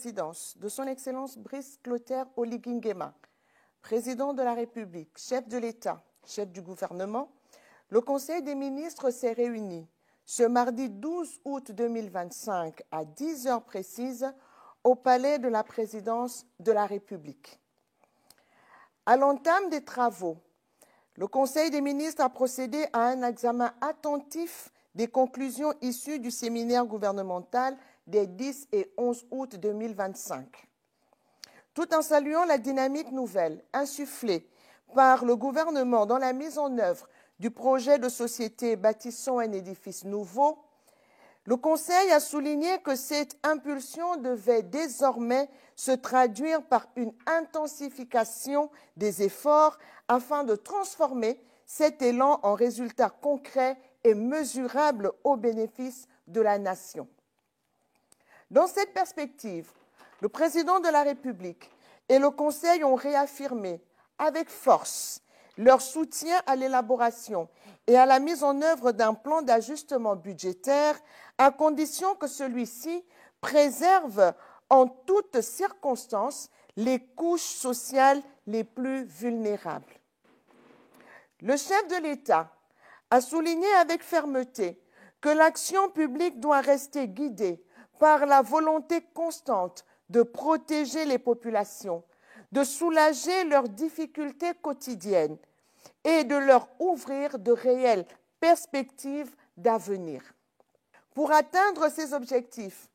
présidence de son Excellence Brice Clotaire Oligui Nguema, président de la République, chef de l'État, chef du gouvernement, le Conseil des ministres s'est réuni ce mardi 12 août 2025 à 10 heures précises au Palais de la Présidence de la République. À l'entame des travaux, le Conseil des ministres a procédé à un examen attentif des conclusions issues du séminaire gouvernemental des 10 et 11 août 2025. Tout en saluant la dynamique nouvelle insufflée par le gouvernement dans la mise en œuvre du projet de société Bâtissons un édifice nouveau, le Conseil a souligné que cette impulsion devait désormais se traduire par une intensification des efforts afin de transformer cet élan en résultats concrets et mesurables au bénéfice de la nation. Dans cette perspective, le président de la République et le Conseil ont réaffirmé avec force leur soutien à l'élaboration et à la mise en œuvre d'un plan d'ajustement budgétaire à condition que celui-ci préserve en toutes circonstances les couches sociales les plus vulnérables. Le chef de l'État a souligné avec fermeté que l'action publique doit rester guidée par la volonté constante de protéger les populations, de soulager leurs difficultés quotidiennes et de leur ouvrir de réelles perspectives d'avenir. Pour atteindre ces objectifs,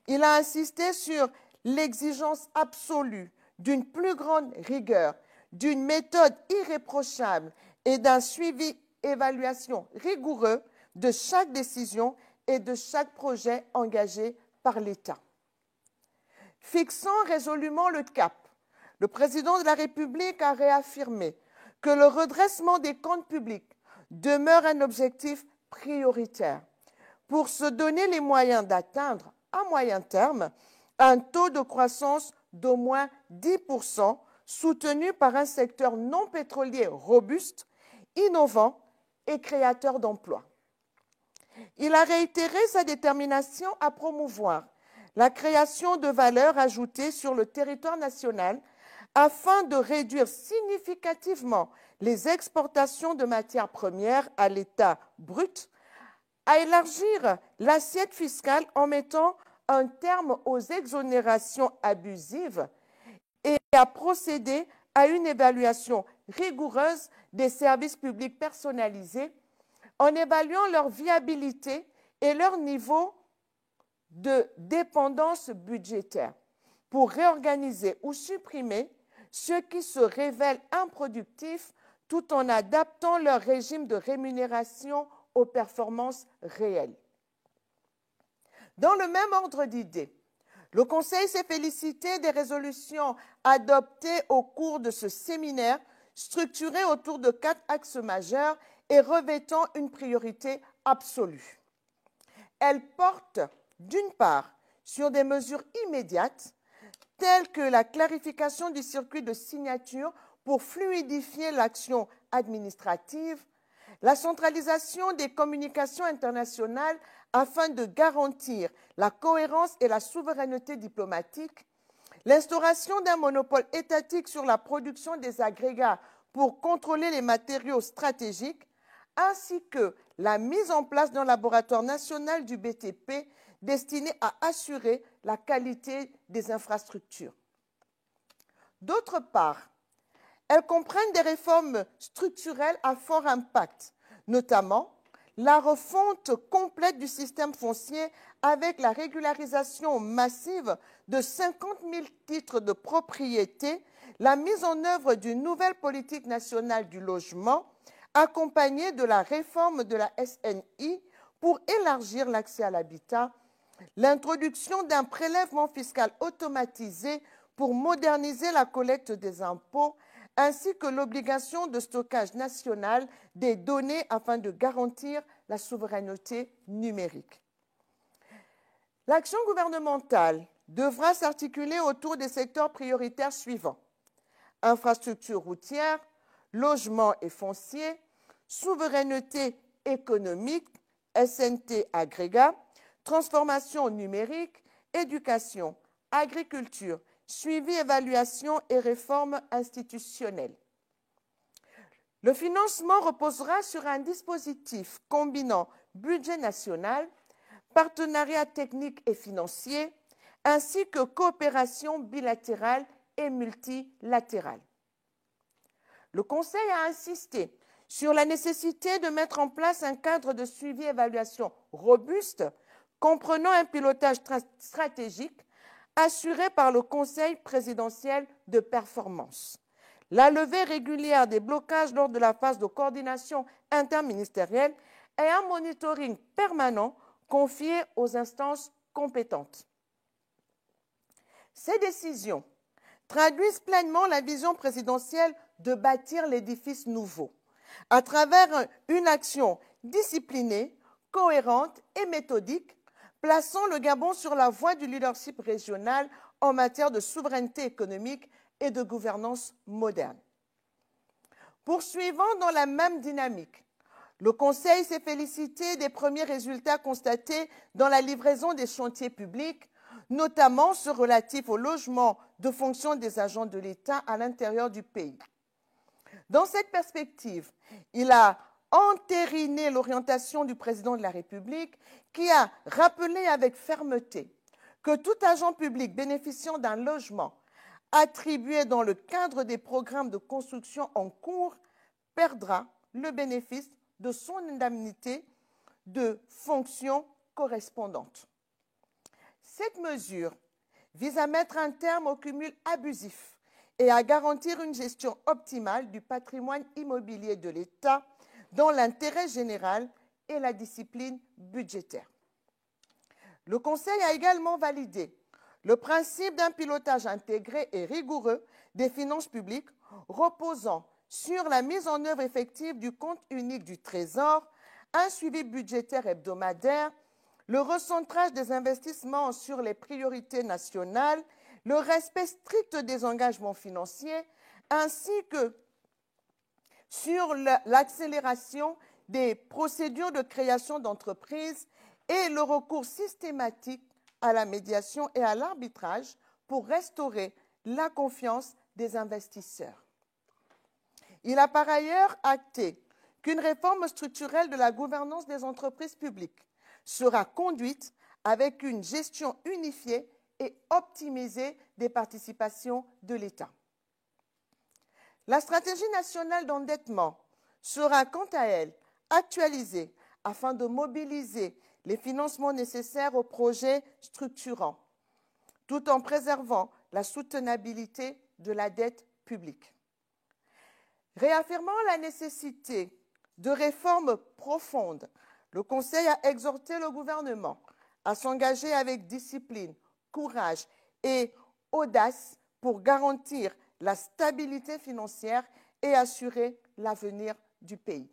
il a insisté sur l'exigence absolue d'une plus grande rigueur, d'une méthode irréprochable et d'un suivi-évaluation rigoureux de chaque décision et de chaque projet engagé par l'État. Fixant résolument le cap, le président de la République a réaffirmé que le redressement des comptes publics demeure un objectif prioritaire pour se donner les moyens d'atteindre, à moyen terme, un taux de croissance d'au moins 10%, soutenu par un secteur non pétrolier robuste, innovant et créateur d'emplois. Il a réitéré sa détermination à promouvoir la création de valeur ajoutée sur le territoire national afin de réduire significativement les exportations de matières premières à l'état brut, à élargir l'assiette fiscale en mettant un terme aux exonérations abusives et à procéder à une évaluation rigoureuse des services publics personnalisés en évaluant leur viabilité et leur niveau de dépendance budgétaire pour réorganiser ou supprimer ceux qui se révèlent improductifs tout en adaptant leur régime de rémunération aux performances réelles. Dans le même ordre d'idées, le Conseil s'est félicité des résolutions adoptées au cours de ce séminaire, structuré autour de 4 axes majeurs et revêtant une priorité absolue. Elles portent, d'une part, sur des mesures immédiates, telles que la clarification du circuit de signature pour fluidifier l'action administrative, la centralisation des communications internationales afin de garantir la cohérence et la souveraineté diplomatique, l'instauration d'un monopole étatique sur la production des agrégats pour contrôler les matériaux stratégiques, ainsi que la mise en place d'un laboratoire national du BTP destiné à assurer la qualité des infrastructures. D'autre part, elles comprennent des réformes structurelles à fort impact, notamment la refonte complète du système foncier avec la régularisation massive de 50 000 titres de propriété, la mise en œuvre d'une nouvelle politique nationale du logement, accompagnée de la réforme de la SNI pour élargir l'accès à l'habitat, l'introduction d'un prélèvement fiscal automatisé pour moderniser la collecte des impôts, ainsi que l'obligation de stockage national des données afin de garantir la souveraineté numérique. L'action gouvernementale devra s'articuler autour des secteurs prioritaires suivants: infrastructures routières, logement et foncier, souveraineté économique, SNT agrégat, transformation numérique, éducation, agriculture, suivi, évaluation et réforme institutionnelle. Le financement reposera sur un dispositif combinant budget national, partenariat technique et financier, ainsi que coopération bilatérale et multilatérale. Le Conseil a insisté sur la nécessité de mettre en place un cadre de suivi et évaluation robuste, comprenant un pilotage stratégique assuré par le Conseil présidentiel de performance, la levée régulière des blocages lors de la phase de coordination interministérielle et un monitoring permanent confié aux instances compétentes. Ces décisions traduisent pleinement la vision présidentielle de bâtir l'édifice nouveau à travers une action disciplinée, cohérente et méthodique, plaçant le Gabon sur la voie du leadership régional en matière de souveraineté économique et de gouvernance moderne. Poursuivant dans la même dynamique, le Conseil s'est félicité des premiers résultats constatés dans la livraison des chantiers publics, notamment ceux relatifs au logement de fonction des agents de l'État à l'intérieur du pays. Dans cette perspective, il a entériné l'orientation du président de la République qui a rappelé avec fermeté que tout agent public bénéficiant d'un logement attribué dans le cadre des programmes de construction en cours perdra le bénéfice de son indemnité de fonction correspondante. Cette mesure vise à mettre un terme au cumul abusif et à garantir une gestion optimale du patrimoine immobilier de l'État dans l'intérêt général et la discipline budgétaire. Le Conseil a également validé le principe d'un pilotage intégré et rigoureux des finances publiques reposant sur la mise en œuvre effective du compte unique du Trésor, un suivi budgétaire hebdomadaire, le recentrage des investissements sur les priorités nationales, le respect strict des engagements financiers, ainsi que sur l'accélération des procédures de création d'entreprises et le recours systématique à la médiation et à l'arbitrage pour restaurer la confiance des investisseurs. Il a par ailleurs acté qu'une réforme structurelle de la gouvernance des entreprises publiques sera conduite avec une gestion unifiée et optimisée des participations de l'État. La stratégie nationale d'endettement sera quant à elle actualisée afin de mobiliser les financements nécessaires aux projets structurants, tout en préservant la soutenabilité de la dette publique. Réaffirmant la nécessité de réformes profondes, le Conseil a exhorté le gouvernement à s'engager avec discipline, courage et audace pour garantir la stabilité financière et assurer l'avenir du pays.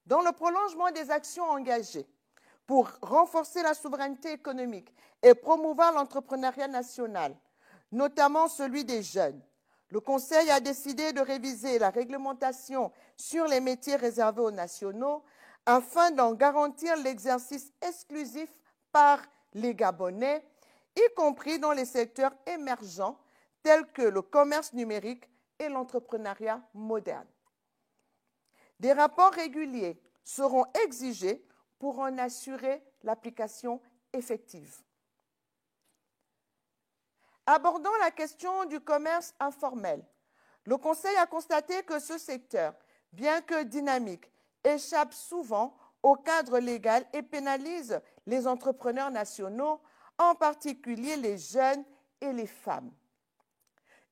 Dans le prolongement des actions engagées pour renforcer la souveraineté économique et promouvoir l'entrepreneuriat national, notamment celui des jeunes, le Conseil a décidé de réviser la réglementation sur les métiers réservés aux nationaux afin d'en garantir l'exercice exclusif par les Gabonais, y compris dans les secteurs émergents tels que le commerce numérique et l'entrepreneuriat moderne. Des rapports réguliers seront exigés pour en assurer l'application effective. Abordant la question du commerce informel, le Conseil a constaté que ce secteur, bien que dynamique, échappe souvent au cadre légal et pénalise les entrepreneurs nationaux, en particulier les jeunes et les femmes.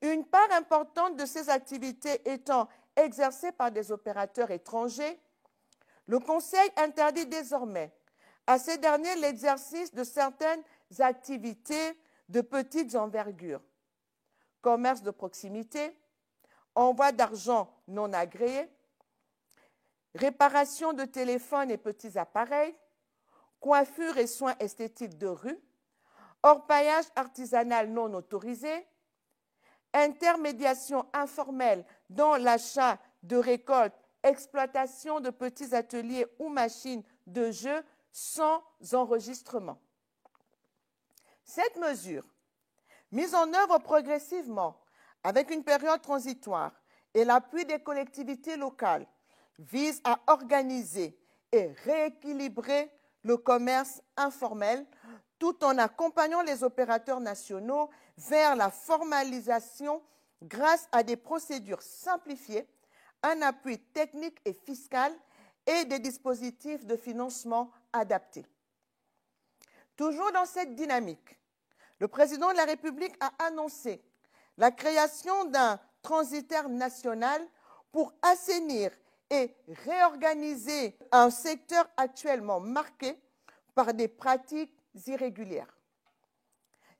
Une part importante de ces activités étant exercées par des opérateurs étrangers, le Conseil interdit désormais à ces derniers l'exercice de certaines activités de petite envergure, commerce de proximité, envoi d'argent non agréé, réparation de téléphones et petits appareils, coiffure et soins esthétiques de rue, orpaillage artisanal non autorisé, intermédiation informelle dans l'achat de récoltes, exploitation de petits ateliers ou machines de jeu sans enregistrement. Cette mesure Mise en œuvre progressivement, avec une période transitoire et l'appui des collectivités locales, vise à organiser et rééquilibrer le commerce informel tout en accompagnant les opérateurs nationaux vers la formalisation grâce à des procédures simplifiées, un appui technique et fiscal et des dispositifs de financement adaptés. Toujours dans cette dynamique, le président de la République a annoncé la création d'un transitaire national pour assainir et réorganiser un secteur actuellement marqué par des pratiques irrégulières.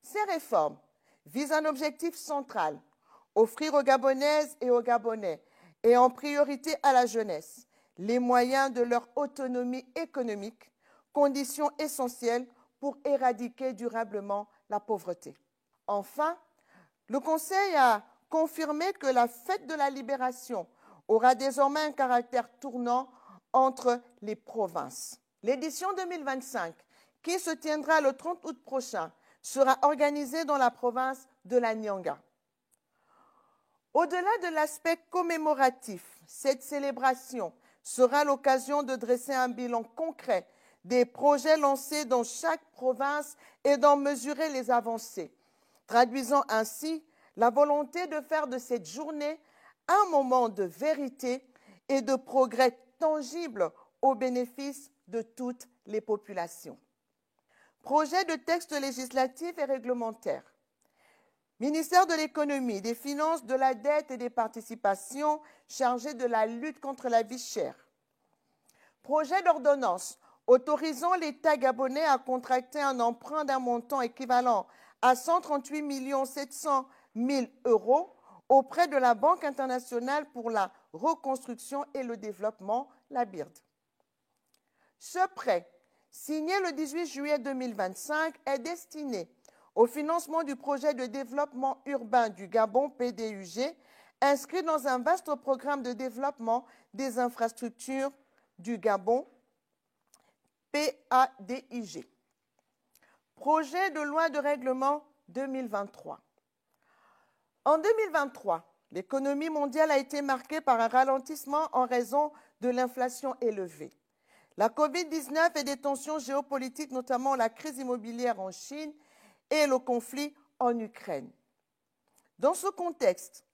Ces réformes visent un objectif central, offrir aux Gabonaises et aux Gabonais, et en priorité à la jeunesse, les moyens de leur autonomie économique, condition essentielle pour éradiquer durablement la pauvreté. Enfin, le Conseil a confirmé que la fête de la Libération aura désormais un caractère tournant entre les provinces. L'édition 2025, qui se tiendra le 30 août prochain, sera organisée dans la province de la Nyanga. Au-delà de l'aspect commémoratif, cette célébration sera l'occasion de dresser un bilan concret des projets lancés dans chaque province et d'en mesurer les avancées, traduisant ainsi la volonté de faire de cette journée un moment de vérité et de progrès tangibles au bénéfice de toutes les populations. Projet de texte législatif et réglementaire. Ministère de l'Économie, des Finances, de la Dette et des Participations chargé de la lutte contre la vie chère. Projet d'ordonnance autorisant l'État gabonais à contracter un emprunt d'un montant équivalent à 138 700 000 € auprès de la Banque internationale pour la reconstruction et le développement, la BIRD. Ce prêt, signé le 18 juillet 2025, est destiné au financement du projet de développement urbain du Gabon, PDUG, inscrit dans un vaste programme de développement des infrastructures du Gabon, PADIG. Projet de loi de règlement 2023. En 2023, l'économie mondiale a été marquée par un ralentissement en raison de l'inflation élevée. La COVID-19 et des tensions géopolitiques, notamment la crise immobilière en Chine et le conflit en Ukraine. Dans ce contexte,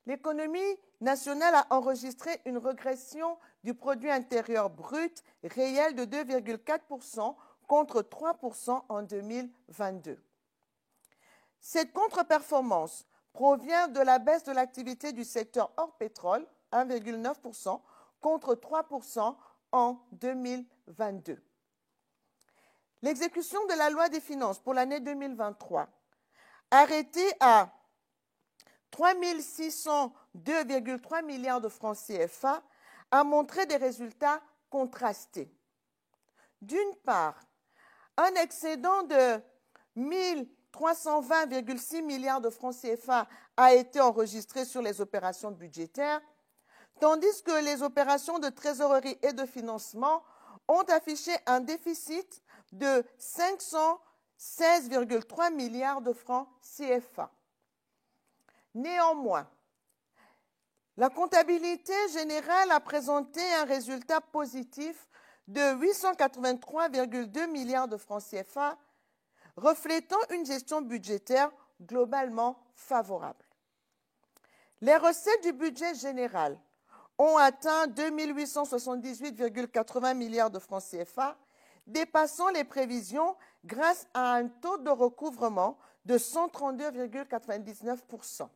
l'économie nationale a enregistré une régression du produit intérieur brut réel de 2,4% contre 3% en 2022. Cette contre-performance provient de la baisse de l'activité du secteur hors pétrole, 1,9% contre 3% en 2022. L'exécution de la loi des finances pour l'année 2023, arrêtée à 3 602,3 milliards de francs CFA, a montré des résultats contrastés. D'une part, un excédent de 1 320,6 milliards de francs CFA a été enregistré sur les opérations budgétaires, tandis que les opérations de trésorerie et de financement ont affiché un déficit de 516,3 milliards de francs CFA. Néanmoins, la comptabilité générale a présenté un résultat positif de 883,2 milliards de francs CFA, reflétant une gestion budgétaire globalement favorable. Les recettes du budget général ont atteint 2 878,80 milliards de francs CFA, dépassant les prévisions grâce à un taux de recouvrement de 132,99%.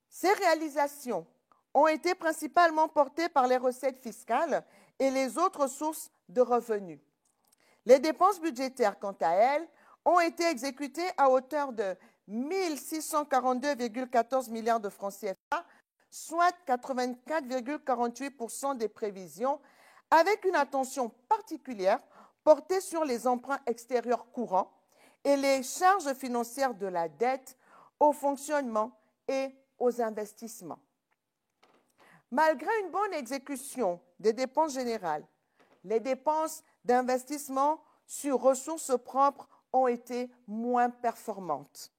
Ces réalisations ont été principalement portées par les recettes fiscales et les autres sources de revenus. Les dépenses budgétaires, quant à elles, ont été exécutées à hauteur de 1 642,14 milliards de francs CFA, soit 84,48% des prévisions, avec une attention particulière portée sur les emprunts extérieurs courants et les charges financières de la dette, au fonctionnement et aux investissements. Malgré une bonne exécution des dépenses générales, les dépenses d'investissement sur ressources propres ont été moins performantes,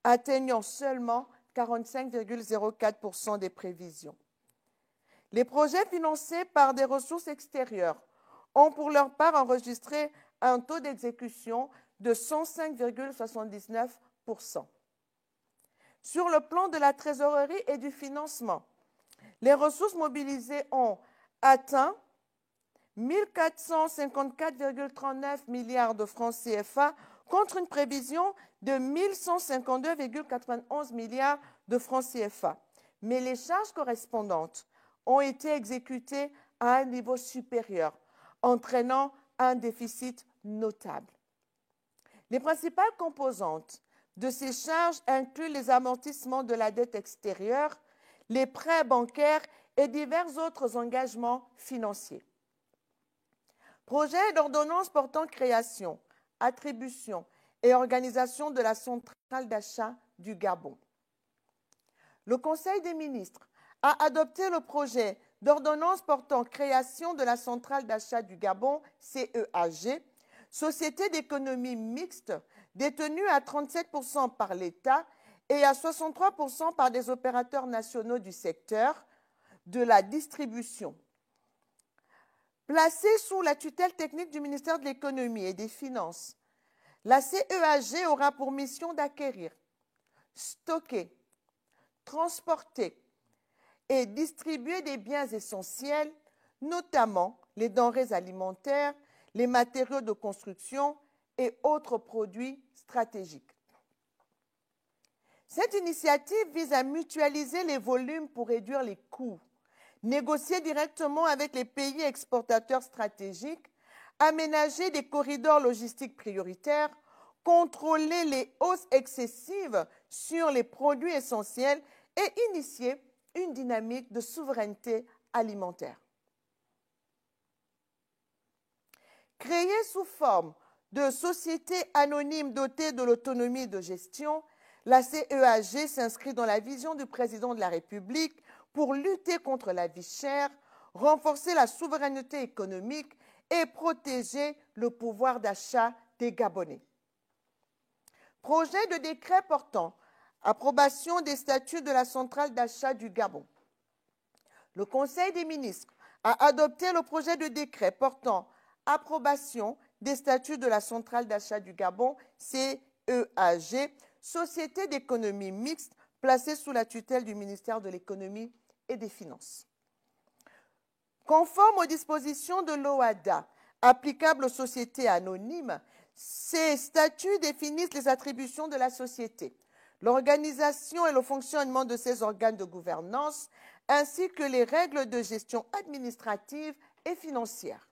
atteignant seulement 45,04% des prévisions. Les projets financés par des ressources extérieures ont pour leur part enregistré un taux d'exécution de 105,79%. Sur le plan de la trésorerie et du financement, les ressources mobilisées ont atteint 1 454,39 milliards de francs CFA contre une prévision de 1 152,91 milliards de francs CFA. Mais les charges correspondantes ont été exécutées à un niveau supérieur, entraînant un déficit notable. Les principales composantes de ces charges incluent les amortissements de la dette extérieure, les prêts bancaires et divers autres engagements financiers. Projet d'ordonnance portant création, attribution et organisation de la centrale d'achat du Gabon. Le Conseil des ministres a adopté le projet d'ordonnance portant création de la centrale d'achat du Gabon, CEAG, société d'économie mixte détenue à 37% par l'État et à 63% par des opérateurs nationaux du secteur de la distribution. Placée sous la tutelle technique du ministère de l'Économie et des Finances, la CEAG aura pour mission d'acquérir, stocker, transporter et distribuer des biens essentiels, notamment les denrées alimentaires, les matériaux de construction et autres produits stratégiques. Cette initiative vise à mutualiser les volumes pour réduire les coûts, négocier directement avec les pays exportateurs stratégiques, aménager des corridors logistiques prioritaires, contrôler les hausses excessives sur les produits essentiels et initier une dynamique de souveraineté alimentaire. Créée sous forme de société anonyme dotée de l'autonomie de gestion, la CEAG s'inscrit dans la vision du président de la République pour lutter contre la vie chère, renforcer la souveraineté économique et protéger le pouvoir d'achat des Gabonais. Projet de décret portant approbation des statuts de la centrale d'achat du Gabon. Le Conseil des ministres a adopté le projet de décret portant approbation des statuts de la centrale d'achat du Gabon, CEAG, société d'économie mixte placée sous la tutelle du ministère de l'Économie et des Finances. Conforme aux dispositions de l'OHADA applicables aux sociétés anonymes, ces statuts définissent les attributions de la société, l'organisation et le fonctionnement de ses organes de gouvernance, ainsi que les règles de gestion administrative et financière.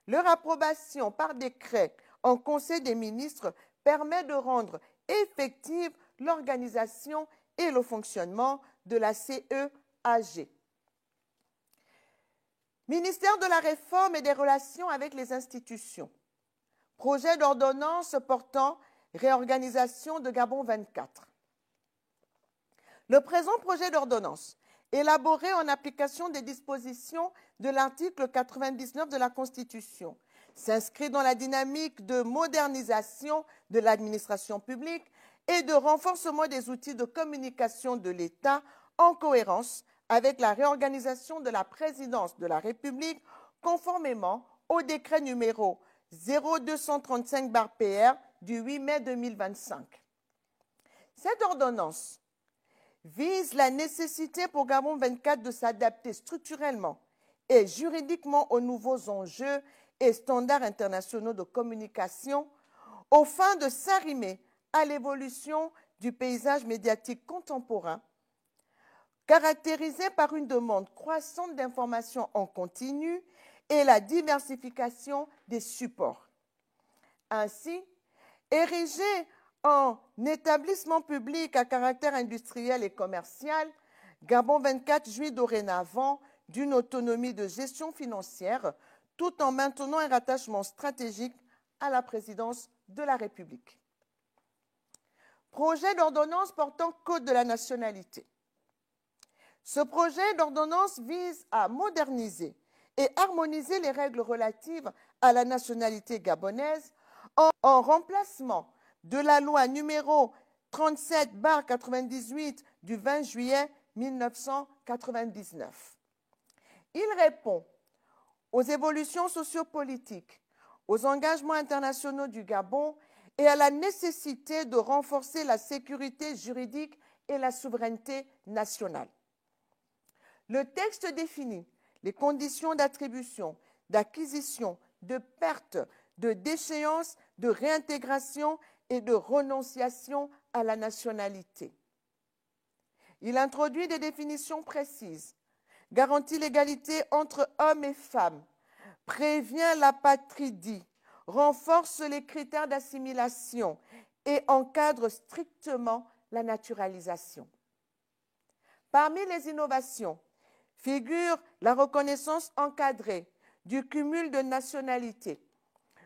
Leur approbation par décret en Conseil des ministres permet de rendre effective l'organisation et le fonctionnement de la CEAG. Ministère de la Réforme et des Relations avec les institutions. Projet d'ordonnance portant réorganisation de Gabon 24. Le présent projet d'ordonnance, élaboré en application des dispositions de l'article 99 de la Constitution, s'inscrit dans la dynamique de modernisation de l'administration publique et de renforcement des outils de communication de l'État en cohérence avec la réorganisation de la présidence de la République conformément au décret numéro 0235/PR du 8 mai 2025. Cette ordonnance vise la nécessité pour Gabon 24 de s'adapter structurellement et juridiquement aux nouveaux enjeux et standards internationaux de communication aux fins de s'arrimer à l'évolution du paysage médiatique contemporain, caractérisé par une demande croissante d'informations en continu et la diversification des supports. Ainsi, érigé en établissement public à caractère industriel et commercial, Gabon 24 jouit dorénavant d'une autonomie de gestion financière tout en maintenant un rattachement stratégique à la présidence de la République. Projet d'ordonnance portant Code de la nationalité. Ce projet d'ordonnance vise à moderniser et harmoniser les règles relatives à la nationalité gabonaise en remplacement de la loi numéro 37/98 du 20 juillet 1999. Il répond aux évolutions sociopolitiques, aux engagements internationaux du Gabon et à la nécessité de renforcer la sécurité juridique et la souveraineté nationale. Le texte définit les conditions d'attribution, d'acquisition, de perte, de déchéance, de réintégration et de renonciation à la nationalité. Il introduit des définitions précises, garantit l'égalité entre hommes et femmes, prévient l'apatridie, renforce les critères d'assimilation et encadre strictement la naturalisation. Parmi les innovations figure la reconnaissance encadrée du cumul de nationalités,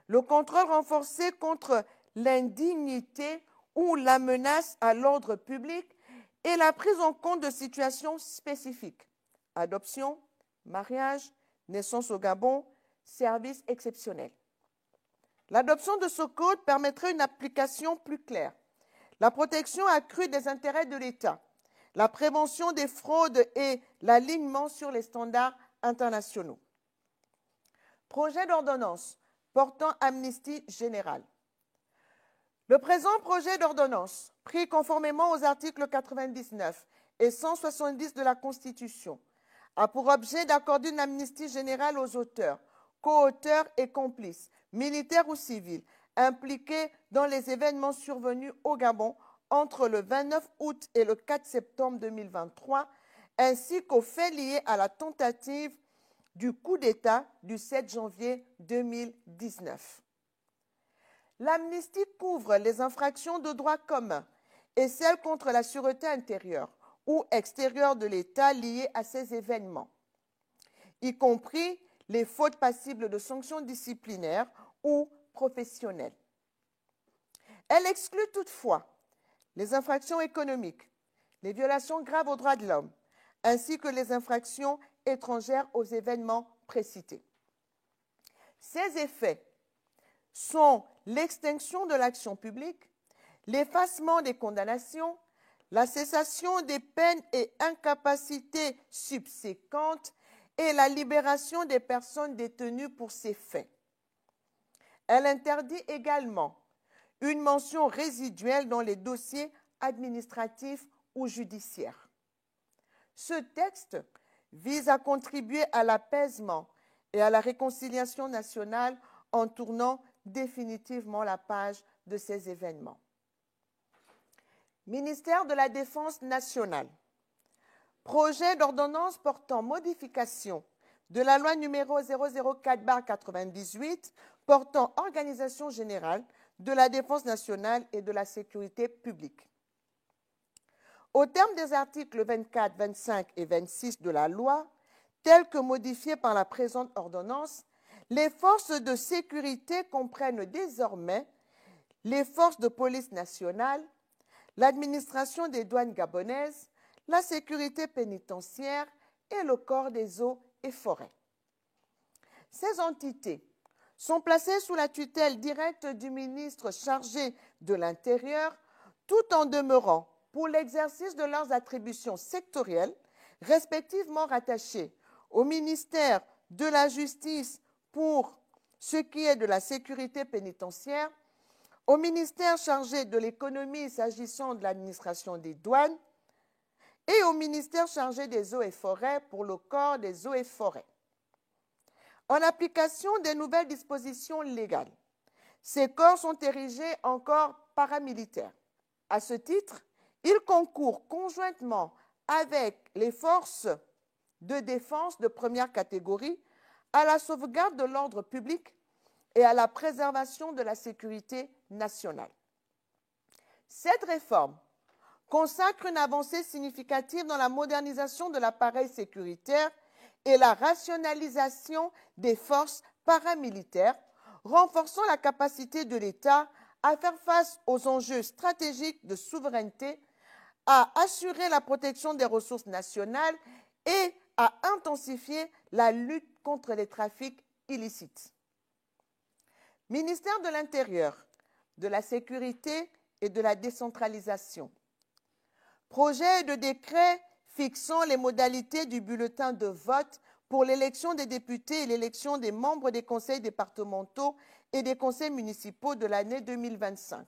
le contrôle renforcé contre l'indignité ou la menace à l'ordre public et la prise en compte de situations spécifiques, adoption, mariage, naissance au Gabon, services exceptionnels. L'adoption de ce code permettrait une application plus claire, la protection accrue des intérêts de l'État, la prévention des fraudes et l'alignement sur les standards internationaux. Projet d'ordonnance portant amnistie générale. Le présent projet d'ordonnance, pris conformément aux articles 99 et 170 de la Constitution, a pour objet d'accorder une amnistie générale aux auteurs, co-auteurs et complices, militaires ou civils, impliqués dans les événements survenus au Gabon entre le 29 août et le 4 septembre 2023, ainsi qu'aux faits liés à la tentative du coup d'État du 7 janvier 2019. L'amnistie couvre les infractions de droit commun et celles contre la sûreté intérieure ou extérieure de l'État liées à ces événements, y compris les fautes passibles de sanctions disciplinaires ou professionnelles. Elle exclut toutefois les infractions économiques, les violations graves aux droits de l'homme, ainsi que les infractions étrangères aux événements précités. Ces effets sont l'extinction de l'action publique, l'effacement des condamnations, la cessation des peines et incapacités subséquentes et la libération des personnes détenues pour ces faits. Elle interdit également une mention résiduelle dans les dossiers administratifs ou judiciaires. Ce texte vise à contribuer à l'apaisement et à la réconciliation nationale en tournant définitivement la page de ces événements. Ministère de la Défense nationale. Projet d'ordonnance portant modification de la loi numéro 004/98 portant organisation générale de la défense nationale et de la sécurité publique. Au terme des articles 24, 25 et 26 de la loi, tels que modifiés par la présente ordonnance, les forces de sécurité comprennent désormais les forces de police nationale, l'administration des douanes gabonaises, la sécurité pénitentiaire et le corps des eaux et forêts. Ces entités sont placées sous la tutelle directe du ministre chargé de l'Intérieur, tout en demeurant, pour l'exercice de leurs attributions sectorielles, respectivement rattachées au ministère de la Justice pour ce qui est de la sécurité pénitentiaire, au ministère chargé de l'économie s'agissant de l'administration des douanes et au ministère chargé des eaux et forêts pour le corps des eaux et forêts. En application des nouvelles dispositions légales, ces corps sont érigés en corps paramilitaires. À ce titre, ils concourent conjointement avec les forces de défense de première catégorie à la sauvegarde de l'ordre public et à la préservation de la sécurité nationale. Cette réforme consacre une avancée significative dans la modernisation de l'appareil sécuritaire et la rationalisation des forces paramilitaires, renforçant la capacité de l'État à faire face aux enjeux stratégiques de souveraineté, à assurer la protection des ressources nationales et à intensifier la lutte contre les trafics illicites. Ministère de l'Intérieur, de la Sécurité et de la décentralisation. Projet de décret fixant les modalités du bulletin de vote pour l'élection des députés et l'élection des membres des conseils départementaux et des conseils municipaux de l'année 2025.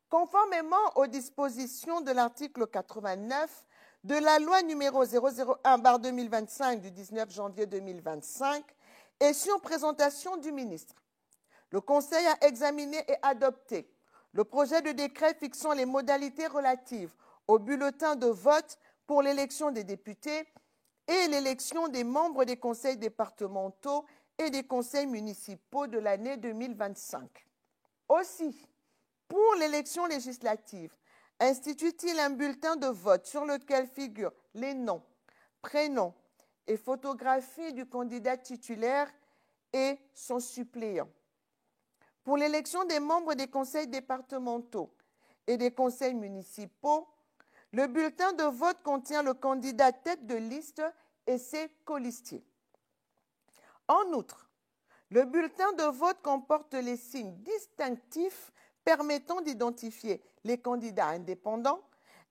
Conformément aux dispositions de l'article 89 de la loi numéro 001/2025 du 19 janvier 2025 et sur présentation du ministre, le Conseil a examiné et adopté le projet de décret fixant les modalités relatives au bulletin de vote pour l'élection des députés et l'élection des membres des conseils départementaux et des conseils municipaux de l'année 2025. Aussi, pour l'élection législative, institue-t-il un bulletin de vote sur lequel figurent les noms, prénoms et photographies du candidat titulaire et son suppléant. Pour l'élection des membres des conseils départementaux et des conseils municipaux, le bulletin de vote contient le candidat tête de liste et ses colistiers. En outre, le bulletin de vote comporte les signes distinctifs permettant d'identifier les candidats indépendants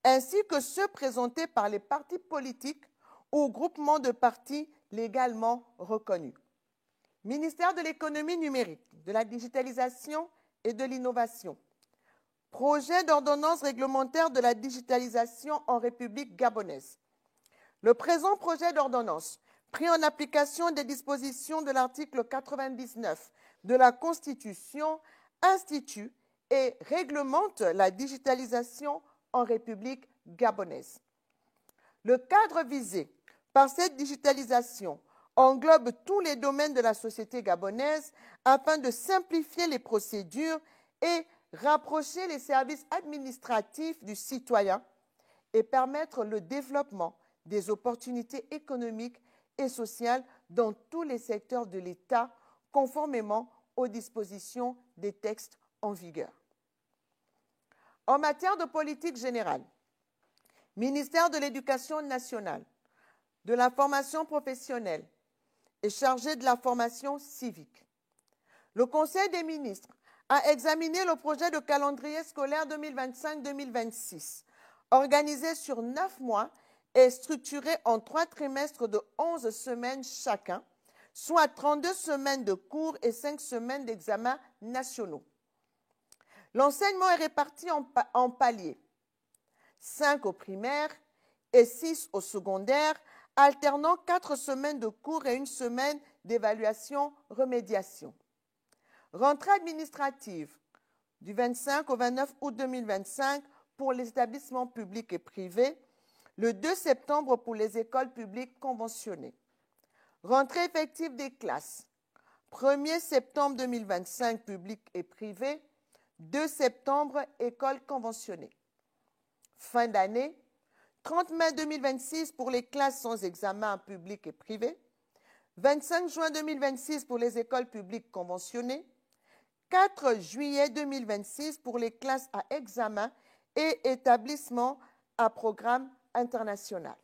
ainsi que ceux présentés par les partis politiques ou groupements de partis légalement reconnus. Ministère de l'économie numérique, de la digitalisation et de l'innovation. Projet d'ordonnance réglementaire de la digitalisation en République gabonaise. Le présent projet d'ordonnance, pris en application des dispositions de l'article 99 de la Constitution, institue et réglemente la digitalisation en République gabonaise. Le cadre visé par cette digitalisation englobe tous les domaines de la société gabonaise afin de simplifier les procédures et rapprocher les services administratifs du citoyen et permettre le développement des opportunités économiques et sociales dans tous les secteurs de l'État, conformément aux dispositions des textes en vigueur. En matière de politique générale, ministère de l'Éducation nationale, de la formation professionnelle et chargé de la formation civique. Le Conseil des ministres a examiné le projet de calendrier scolaire 2025-2026, organisé sur 9 mois et structuré en 3 trimestres de 11 semaines chacun, soit 32 semaines de cours et 5 semaines d'examens nationaux. L'enseignement est réparti en paliers, 5 au primaire et 6 au secondaire, alternant 4 semaines de cours et 1 semaine d'évaluation-remédiation. Rentrée administrative du 25 au 29 août 2025 pour les établissements publics et privés, le 2 septembre pour les écoles publiques conventionnées. Rentrée effective des classes, 1er septembre 2025 public et privé, 2 septembre écoles conventionnées. Fin d'année, 30 mai 2026 pour les classes sans examen public et privé, 25 juin 2026 pour les écoles publiques conventionnées, 4 juillet 2026 pour les classes à examen et établissements à programme international.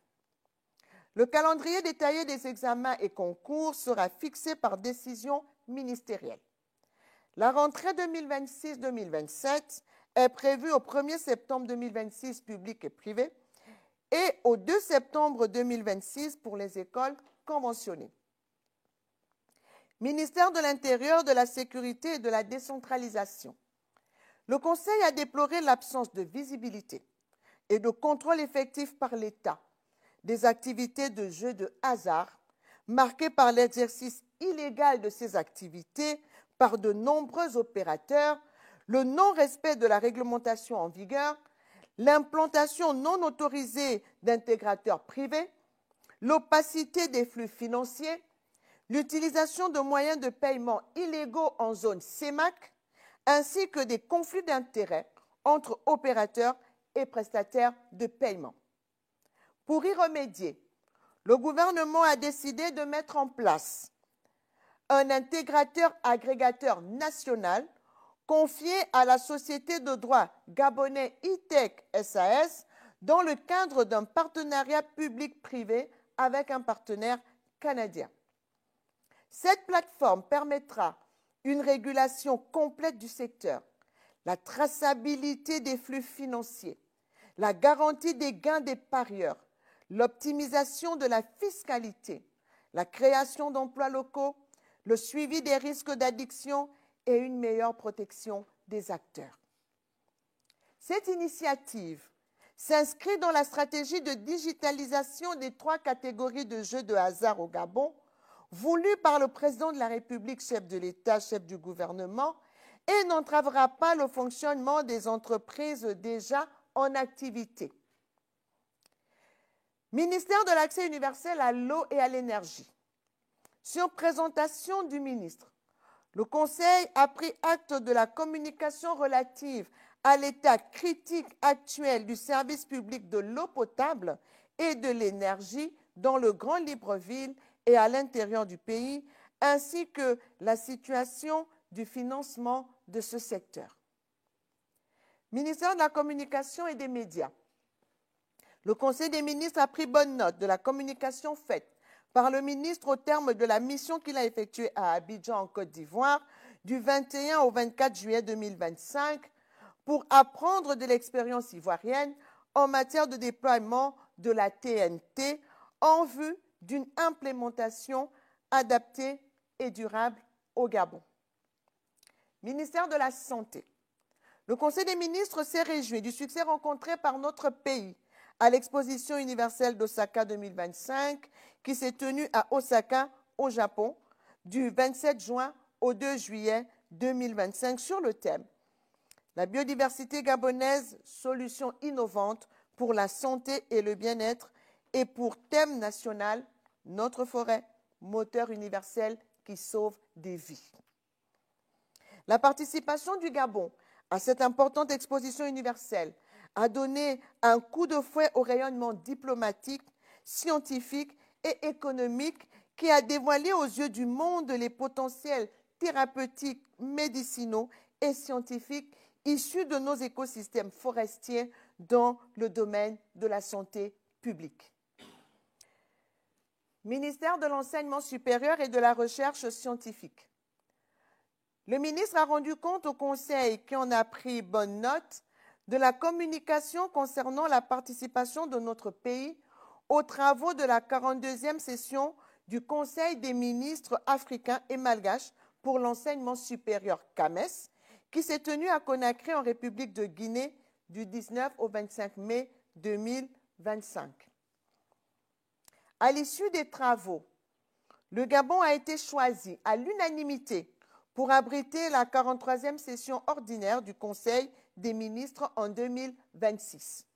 Le calendrier détaillé des examens et concours sera fixé par décision ministérielle. La rentrée 2026-2027 est prévue au 1er septembre 2026 public et privé et au 2 septembre 2026 pour les écoles conventionnées. Ministère de l'Intérieur, de la Sécurité et de la décentralisation. Le Conseil a déploré l'absence de visibilité et de contrôle effectif par l'État des activités de jeux de hasard, marquées par l'exercice illégal de ces activités par de nombreux opérateurs, le non-respect de la réglementation en vigueur, l'implantation non autorisée d'intégrateurs privés, l'opacité des flux financiers, l'utilisation de moyens de paiement illégaux en zone CEMAC, ainsi que des conflits d'intérêts entre opérateurs et prestataires de paiement. Pour y remédier, le gouvernement a décidé de mettre en place un intégrateur agrégateur national confié à la société de droit gabonais ITEC SAS dans le cadre d'un partenariat public-privé avec un partenaire canadien. Cette plateforme permettra une régulation complète du secteur, la traçabilité des flux financiers, la garantie des gains des parieurs, l'optimisation de la fiscalité, la création d'emplois locaux, le suivi des risques d'addiction et une meilleure protection des acteurs. Cette initiative s'inscrit dans la stratégie de digitalisation des 3 catégories de jeux de hasard au Gabon, voulue par le président de la République, chef de l'État, chef du gouvernement, et n'entravera pas le fonctionnement des entreprises déjà en activité. Ministère de l'Accès universel à l'eau et à l'énergie. Sur présentation du ministre, le Conseil a pris acte de la communication relative à l'état critique actuel du service public de l'eau potable et de l'énergie dans le Grand Libreville et à l'intérieur du pays, ainsi que la situation du financement de ce secteur. Ministère de la Communication et des Médias. Le Conseil des ministres a pris bonne note de la communication faite par le ministre au terme de la mission qu'il a effectuée à Abidjan, en Côte d'Ivoire, du 21 au 24 juillet 2025, pour apprendre de l'expérience ivoirienne en matière de déploiement de la TNT en vue d'une implémentation adaptée et durable au Gabon. Ministère de la Santé. Le Conseil des ministres s'est réjoui du succès rencontré par notre pays à l'exposition universelle d'Osaka 2025 qui s'est tenue à Osaka, au Japon, du 27 juin au 2 juillet 2025 sur le thème « La biodiversité gabonaise, solutions innovantes pour la santé et le bien-être » et pour thème national « Notre forêt, moteur universel qui sauve des vies ». La participation du Gabon à cette importante exposition universelle a donné un coup de fouet au rayonnement diplomatique, scientifique et économique qui a dévoilé aux yeux du monde les potentiels thérapeutiques, médicinaux et scientifiques issus de nos écosystèmes forestiers dans le domaine de la santé publique. Ministère de l'Enseignement supérieur et de la Recherche scientifique. Le ministre a rendu compte au Conseil, qui en a pris bonne note, de la communication concernant la participation de notre pays aux travaux de la 42e session du Conseil des ministres africains et malgaches pour l'enseignement supérieur CAMES, qui s'est tenue à Conakry en République de Guinée du 19 au 25 mai 2025. À l'issue des travaux, le Gabon a été choisi à l'unanimité pour abriter la 43e session ordinaire du Conseil des ministres en 2026.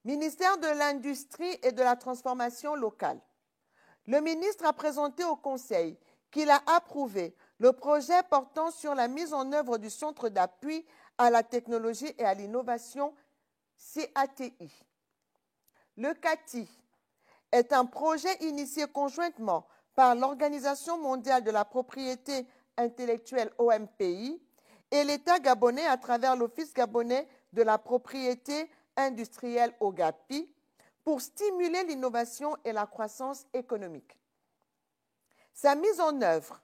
Ministère de l'Industrie et de la Transformation locale. Le ministre a présenté au Conseil qu'il a approuvé le projet portant sur la mise en œuvre du Centre d'appui à la technologie et à l'innovation CATI. Le CATI est un projet initié conjointement par l'Organisation mondiale de la propriété intellectuelle OMPI et l'État gabonais à travers l'Office gabonais de la propriété industrielle OGAPI pour stimuler l'innovation et la croissance économique. Sa mise en œuvre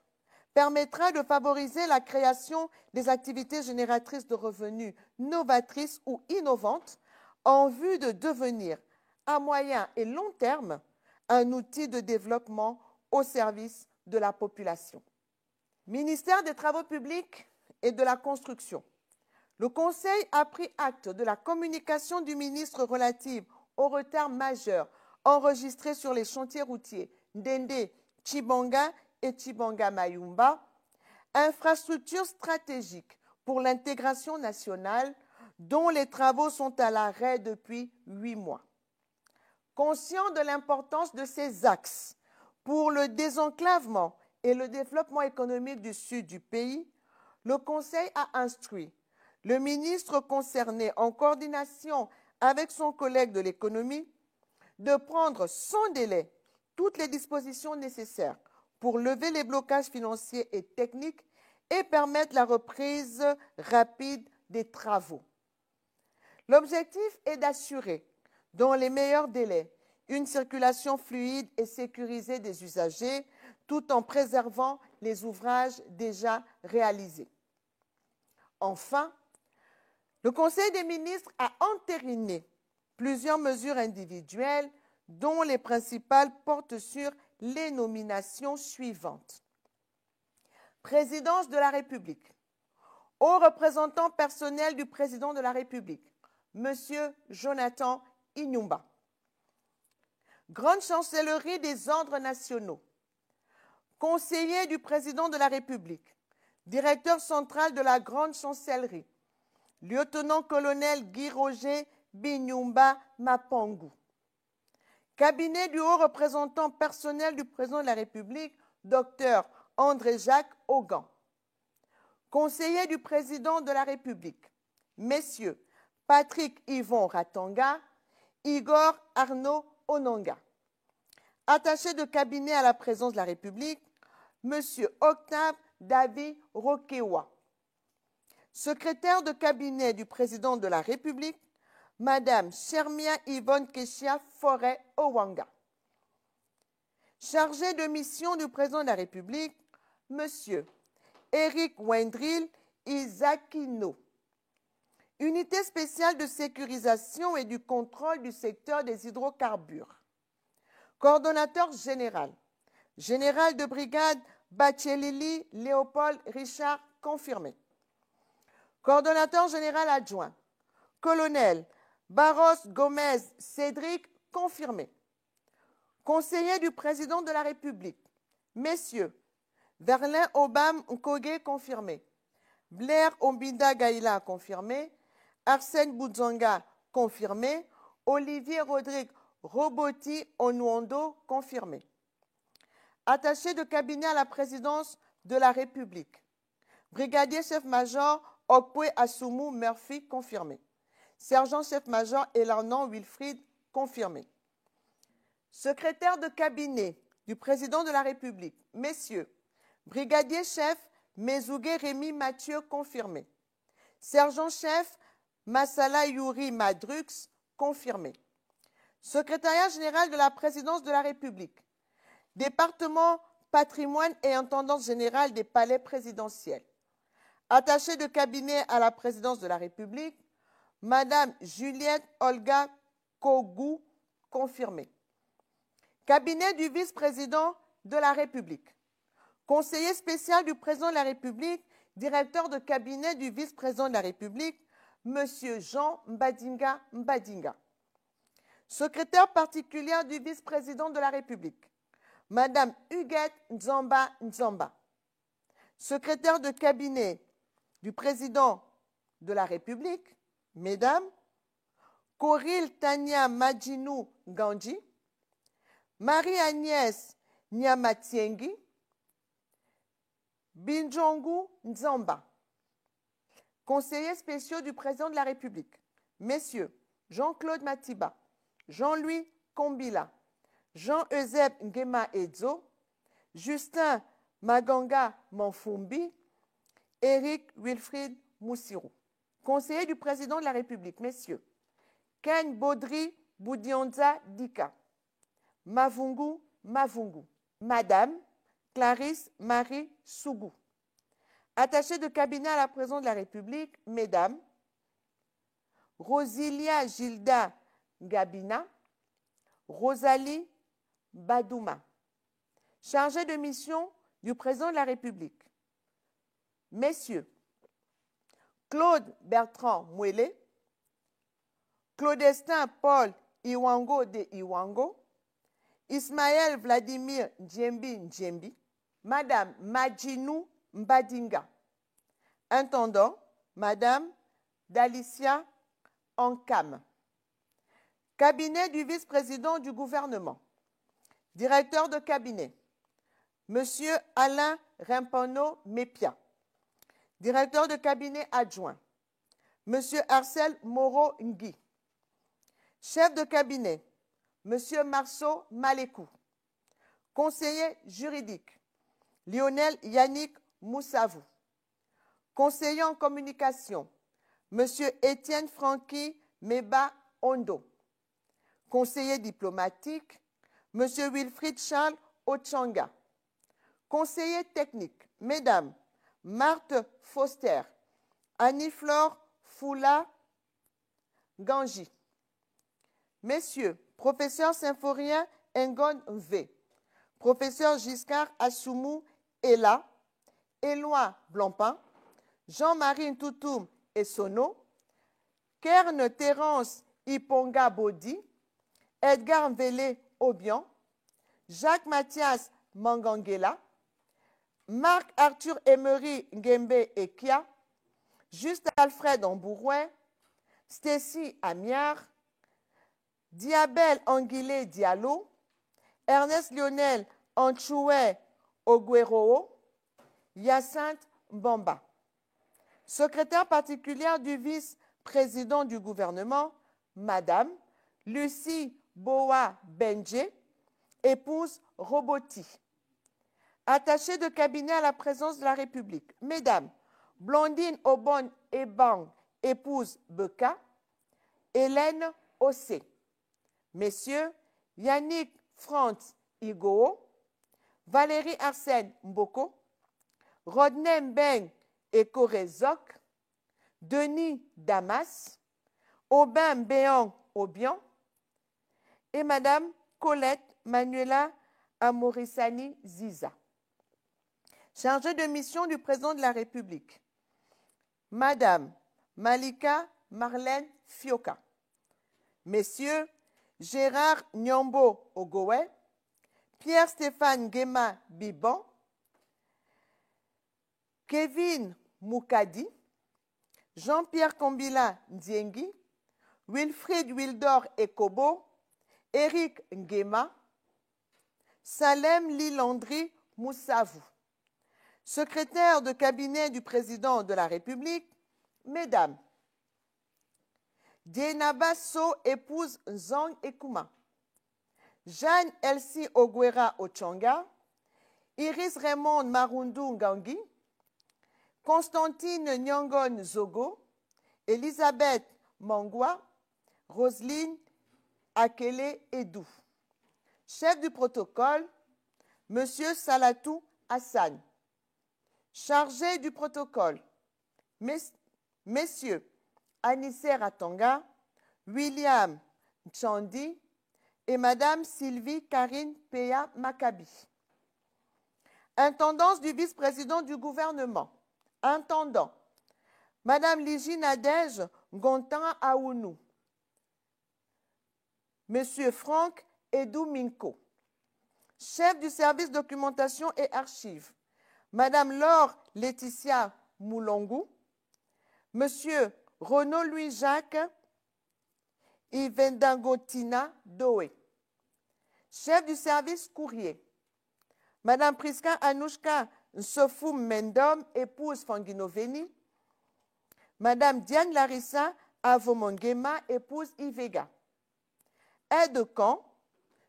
permettra de favoriser la création des activités génératrices de revenus novatrices ou innovantes en vue de devenir, à moyen et long terme, un outil de développement au service de la population. Ministère des Travaux publics et de la Construction. Le Conseil a pris acte de la communication du ministre relative aux retards majeurs enregistrés sur les chantiers routiers Ndende, Tchibanga et Tchibanga-Mayumba, infrastructures stratégiques pour l'intégration nationale dont les travaux sont à l'arrêt depuis 8 mois. Conscient de l'importance de ces axes pour le désenclavement et le développement économique du sud du pays, le Conseil a instruit le ministre concerné en coordination avec son collègue de l'économie de prendre sans délai toutes les dispositions nécessaires pour lever les blocages financiers et techniques et permettre la reprise rapide des travaux. L'objectif est d'assurer, dans les meilleurs délais, une circulation fluide et sécurisée des usagers, tout en préservant les ouvrages déjà réalisés. Enfin, le Conseil des ministres a entériné plusieurs mesures individuelles dont les principales portent sur les nominations suivantes. Présidence de la République. Au représentant personnel du président de la République, M. Jonathan Inyumba. Grande chancellerie des ordres nationaux. Conseiller du président de la République. Directeur central de la grande chancellerie. Lieutenant-colonel Guy-Roger Binyumba Mapangu. Cabinet du haut représentant personnel du président de la République, Dr André-Jacques Augan. Conseiller du président de la République, messieurs Patrick Yvon Ratanga, Igor Arnaud Onanga. Attaché de cabinet à la présidence de la République, monsieur Octave David Rokewa. Secrétaire de cabinet du président de la République, madame Chermia Yvonne Keshia Forêt Owanga. Chargé de mission du président de la République, monsieur Éric Wendril Isakino. Unité spéciale de sécurisation et du contrôle du secteur des hydrocarbures. Coordonnateur général, général de brigade Bachelili Léopold Richard, confirmé. Coordonnateur général adjoint, colonel Barros Gomez Cédric, confirmé. Conseiller du président de la République, messieurs Verlin Obam Nkoge, confirmé. Blair Ombinda Gaïla, confirmé. Arsène Boudzanga, confirmé. Olivier Rodrigue Roboti Onuondo, confirmé. Attaché de cabinet à la présidence de la République, brigadier chef-major Okwe Asumu Murphy, confirmé. Sergent-chef-major Elarnon Wilfried, confirmé. Secrétaire de cabinet du président de la République, messieurs brigadier-chef Mezougué Rémi Mathieu, confirmé. Sergent-chef Massala Yuri Madrux, confirmé. Secrétariat général de la présidence de la République, département patrimoine et intendance générale des palais présidentiels. Attaché de cabinet à la présidence de la République, madame Juliette Olga Kogou, confirmé. Cabinet du vice-président de la République. Conseiller spécial du président de la République, directeur de cabinet du vice-président de la République, M. Jean Mbadinga Mbadinga. Secrétaire particulière du vice-président de la République, Mme Huguette Nzamba Nzamba. Secrétaire de cabinet du président de la République, Mesdames Koril Tania Madjinou Gandji, Marie-Agnès Nyamatiengi, Binjongu Nzamba. Conseillers spéciaux du président de la République, messieurs Jean-Claude Matiba, Jean-Louis Kombila, Jean-Euseb Ngema Edzo, Justin Maganga Manfumbi, Éric Wilfried Moussirou. Conseiller du président de la République, messieurs Ken Baudry Boudionza Dika, Mavungu Mavungu, Madame Clarisse Marie Sougou. Attaché de cabinet à la présidence de la République, Mesdames Rosilia Gilda Gabina, Rosalie Badouma. Chargé de mission du président de la République, messieurs Claude Bertrand Mouélé, Claudestin Paul Iwango de Iwango, Ismaël Vladimir Djembi Djembi, Madame Madjinou Mbadinga. Intendant, Madame Dalicia Ankam. Cabinet du vice-président du gouvernement. Directeur de cabinet, Monsieur Alain Rimpano Mépia. Directeur de cabinet adjoint, Monsieur Arcel Moreau Ngui. Chef de cabinet, Monsieur Marceau Malékou. Conseiller juridique, Lionel Yannick Moussavou. Conseiller en communication, Monsieur Étienne Francky Meba Ondo. Conseiller diplomatique, Monsieur Wilfried Charles Ochanga. Conseillers techniques, Mesdames, Marthe Foster, Annie-Flore Foula Ganji. Messieurs, Professeur Symphorien Ngon V, Professeur Giscard Assoumou Ella, Éloi Blancpain, Jean-Marie Ntoutoum Essono, Kern Terence Iponga Bodi, Edgar Mvele Obian, Jacques Mathias Mangangela, Marc-Arthur Emery Ngembe Ekia, Juste Alfred Ambourouet, Stécie Amiard, Diabel Anguilé Diallo, Ernest Lionel Anchoué Ogueroo, Hyacinthe Mbamba. Secrétaire particulière du vice-président du gouvernement, Madame Lucie Boa Benje, épouse Roboti. Attachée de cabinet à la présidence de la République, Mesdames Blondine Obon Ebang, épouse Beka, Hélène Ossé. Messieurs Yannick Frantz Igoo, Valérie Arsène Mboko, Rodney Mbeng Ekorezok, Denis Damas, Aubin Béang Obian et Madame Colette Manuela Amorissani Ziza. Chargée de mission du président de la République, Madame Malika Marlène Fioka. Messieurs Gérard Nyambo Ogowe, Pierre-Stéphane Guéma Biban, Kevin Moukadi, Jean-Pierre Kombila Ndiengi, Wilfried Wildor Ekobo, Éric Nguema, Salem Lilandri Moussavou. Secrétaire de cabinet du président de la République, Mesdames, Dienaba So, épouse Zhang Ekouma, Jeanne Elsie Oguera Ochanga, Iris Raymond Marundu Ngangi, Constantine Nyangon Zogo, Elisabeth Mangwa, Roselyne Akele Edou. Chef du protocole, Monsieur Salatou Hassan. Chargé du protocole, Messieurs Anissé Ratanga, William Chandi et Madame Sylvie Karine Péa Maccabi. Intendance du vice-président du gouvernement. Intendant, Madame Ligi Nadège Gontan Aounou. Monsieur Franck Edou Minko. Chef du service documentation et archives, Madame Laure Laetitia Moulongou, Monsieur Renaud Louis-Jacques Ivendangotina Doé. Chef du service courrier, Madame Priska Anouchka Nsofoum Mendom, épouse Fanginoveni, Madame Diane Larissa Avomongema, épouse Ivega. Aide-de-camp,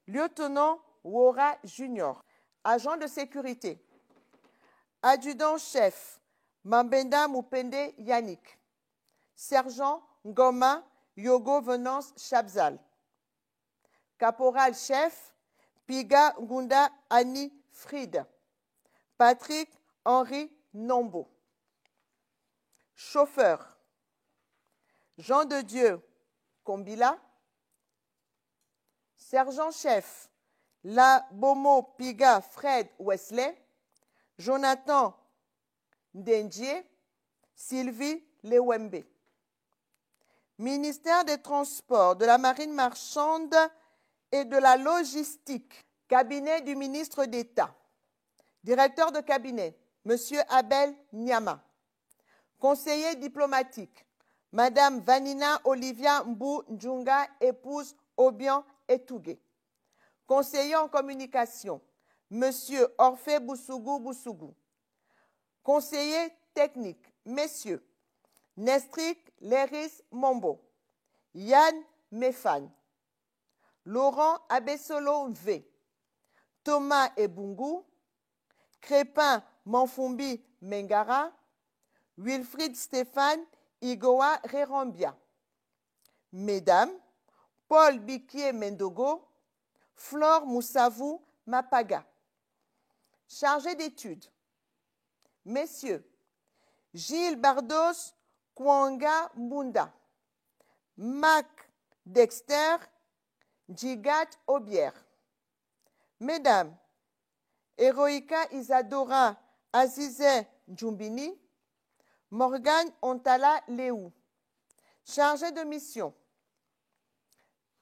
Lieutenant Wora Junior. Agent de sécurité, Adjudant-chef, Mambenda Moupende Yannick. Sergent Ngoma Yogo Venance Chabzal. Caporal-chef, Piga Ngunda Annie Fried. Patrick Henri Nombo. Chauffeur, Jean de Dieu Kombila. Sergent-chef, La Bomo Piga Fred Wesley. Jonathan Ndendje, Sylvie Lewembe. Ministère des Transports, de la Marine marchande et de la Logistique. Cabinet du ministre d'État. Directeur de cabinet, Monsieur Abel Nyama. Conseiller diplomatique, Madame Vanina Olivia Mbou Ndjunga, épouse Obian Etougué. Conseiller en communication, Monsieur Orphée Boussougou Boussougou. Conseiller technique, Messieurs Nestrik Léris Mombo, Yann Mefan, Laurent Abessolo V, Thomas Ebungu, Crépin Manfumbi Mengara, Wilfried Stéphane Igoa Rerambia. Mesdames, Paul Bikier Mendogo, Flore Moussavou Mapaga. chargé d'études. Messieurs, Gilles Bardos Kwanga Mbunda, Mac Dexter, Djigat Obière. Mesdames, Héroïka Isadora Azizé Djumbini, Morgane Ontala Léou, chargé de mission.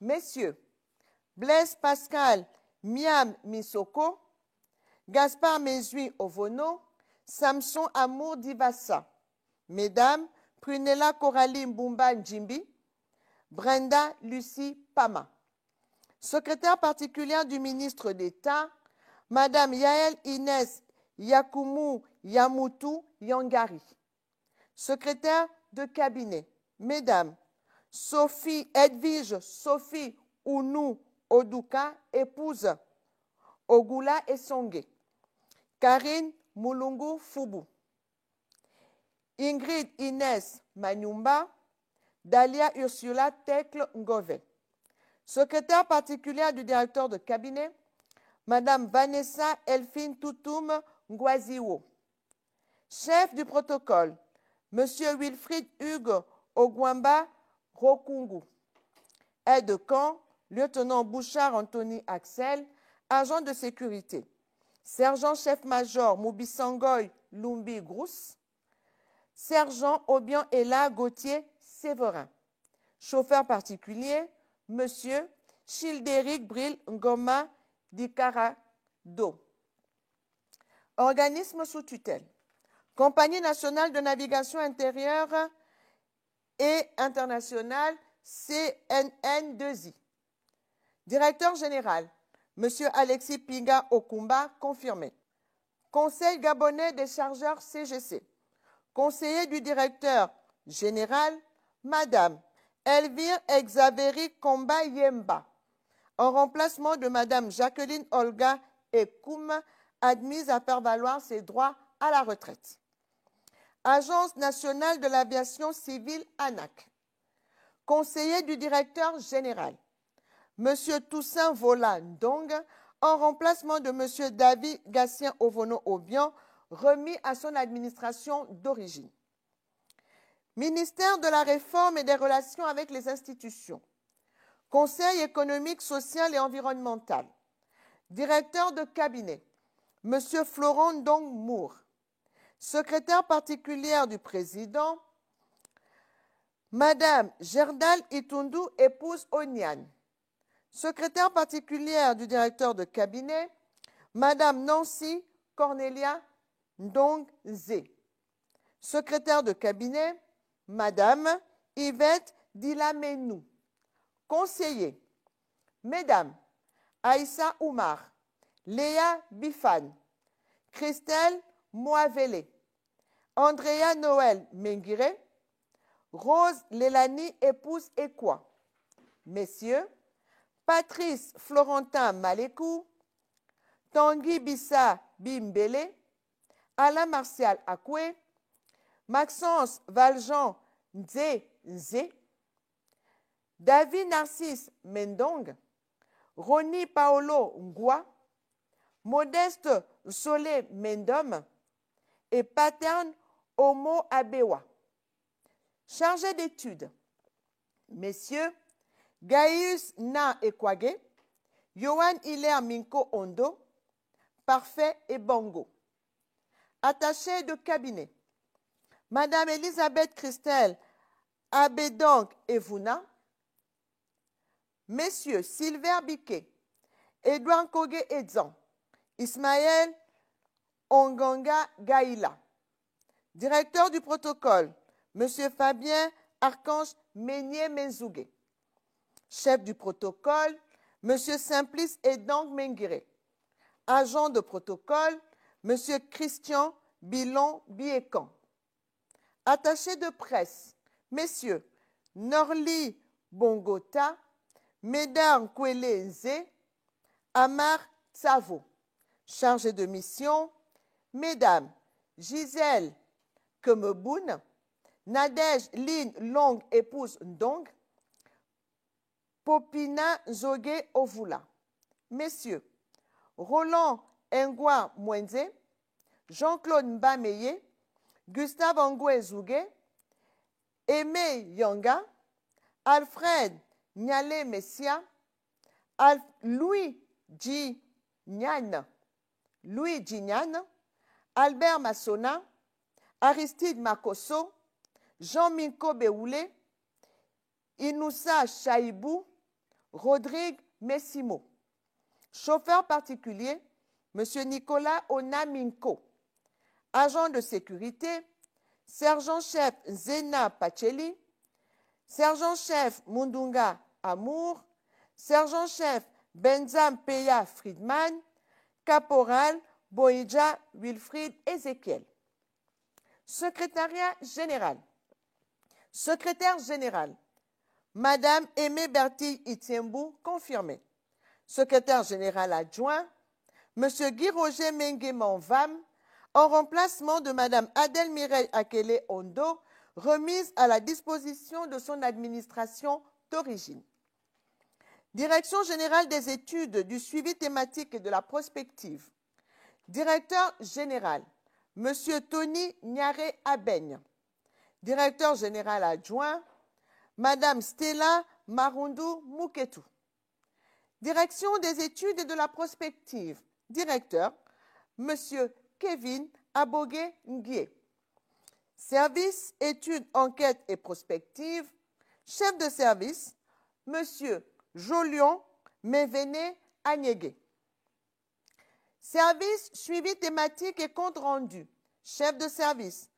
Messieurs, Blaise Pascal Miam Misoko, Gaspard Mézui Ovono, Samson Amour Divassa. Mesdames, Prunella Coralie Mbumba Njimbi, Brenda Lucie Pama. Secrétaire particulière du ministre d'État, Madame Yael Inès Yakumu Yamutu Yangari. Secrétaire de cabinet, Mesdames, Sophie Edwige Sophie Ounou Oduka, épouse Ogula Essongue. Karine Mulungu Fubu. Ingrid Inès Manyumba, Dalia Ursula Tekle Ngove. Secrétaire particulière du directeur de cabinet, Madame Vanessa Elfine Toutoum Ngwaziwo. Chef du protocole, Monsieur Wilfried Hugues Ogwamba Rokungu. Aide de camp, Lieutenant Bouchard Anthony Axel, agent de sécurité. Sergent-chef-major Moubisangoy Lumbi Grousse. Sergent Obian Ella Gauthier Séverin. Chauffeur particulier, Monsieur Childéric Bril Ngoma Dikarado. Organisme sous tutelle. Compagnie nationale de navigation intérieure et internationale CNN2I. Directeur général, Monsieur Alexis Pinga Okumba, confirmé. Conseil gabonais des chargeurs CGC. Conseiller du directeur général, Madame Elvire Exaveri Komba Yemba, en remplacement de Madame Jacqueline Olga Ekoum, admise à faire valoir ses droits à la retraite. Agence nationale de l'aviation civile ANAC. Conseiller du directeur général, Monsieur Toussaint Vola Ndong, en remplacement de Monsieur David Gatien Ovono Obian, remis à son administration d'origine. Ministère de la Réforme et des Relations avec les institutions. Conseil économique, social et environnemental. Directeur de cabinet, Monsieur Florent Ndong Mour. Secrétaire particulière du président, Madame Gerdal Itundu, épouse Onian. Secrétaire particulière du directeur de cabinet, Madame Nancy Cornelia Ndong Zé. Secrétaire de cabinet, Madame Yvette Dilamenou. Conseiller, Mesdames Aïssa Oumar, Léa Bifan, Christelle Moavele, Andrea Noël Menguire, Rose Lélani, épouse Ekwa. Messieurs, Patrice Florentin Malekou, Tanguy Bissa Bimbele, Alain Martial Akwe, Maxence Valjean Nze, David Narcisse Mendong, Roni Paolo Ngwa, Modeste Solé Mendom et Paterne Omo Abewa. Chargé d'études, Messieurs Gaius Na Ekwage, Yohan Hilaire Minko Ondo, Parfait et Bongo. Attaché de cabinet, Madame Elisabeth Christelle Abedong Evuna, Messieurs Silver Biquet, Edouard Kogue Edzan, Ismaël Onganga Gaïla. Directeur du protocole, Monsieur Fabien Archange Meigné Menzougué. Chef du protocole, Monsieur Simplice Edang Menguire. Agent de protocole, Monsieur Christian Bilon Biekan. Attaché de presse, Messieurs Norli Bongota, Médard Kwele Nze, Amar Tsavo. Chargé de mission, Mesdames Gisèle Kemeboun, Nadège Lynn Long, épouse Ndong, Popina Zogue Ovula. Messieurs Roland Engwa Mwenze, Jean-Claude Mbameye, Gustave Angoué Zougué, Aimé Yanga, Alfred Nyale Messia, Louis G. Nyan, Albert Massona, Aristide Makosso, Jean-Minko Beoulé, Inoussa Chaibou, Rodrigue Messimo. Chauffeur particulier, M. Nicolas Onaminko. Agent de sécurité, sergent-chef Zena Pacheli, sergent-chef Mundunga Amour, sergent-chef Benzam Peya Friedman, caporal Boïdja Wilfried Ezekiel. Secrétariat général. Secrétaire général, Madame Aimée Bertille Itiembou, confirmé. Secrétaire général adjoint, Monsieur Guy-Roger Mengueman Vam, en remplacement de Madame Adèle Mireille Akele Ondo, remise à la disposition de son administration d'origine. Direction générale des études, du suivi thématique et de la prospective. Directeur général, Monsieur Tony Nyare Abeigne. Directeur général adjoint, Madame Stella Marundu Muketu. Direction des études et de la prospective. Directeur, Monsieur Kevin Abogué Nguye. Service, études, enquêtes et prospectives. Chef de service, Monsieur Jolion Mévené Agnégé. Service, suivi thématique et compte rendu. Chef de service,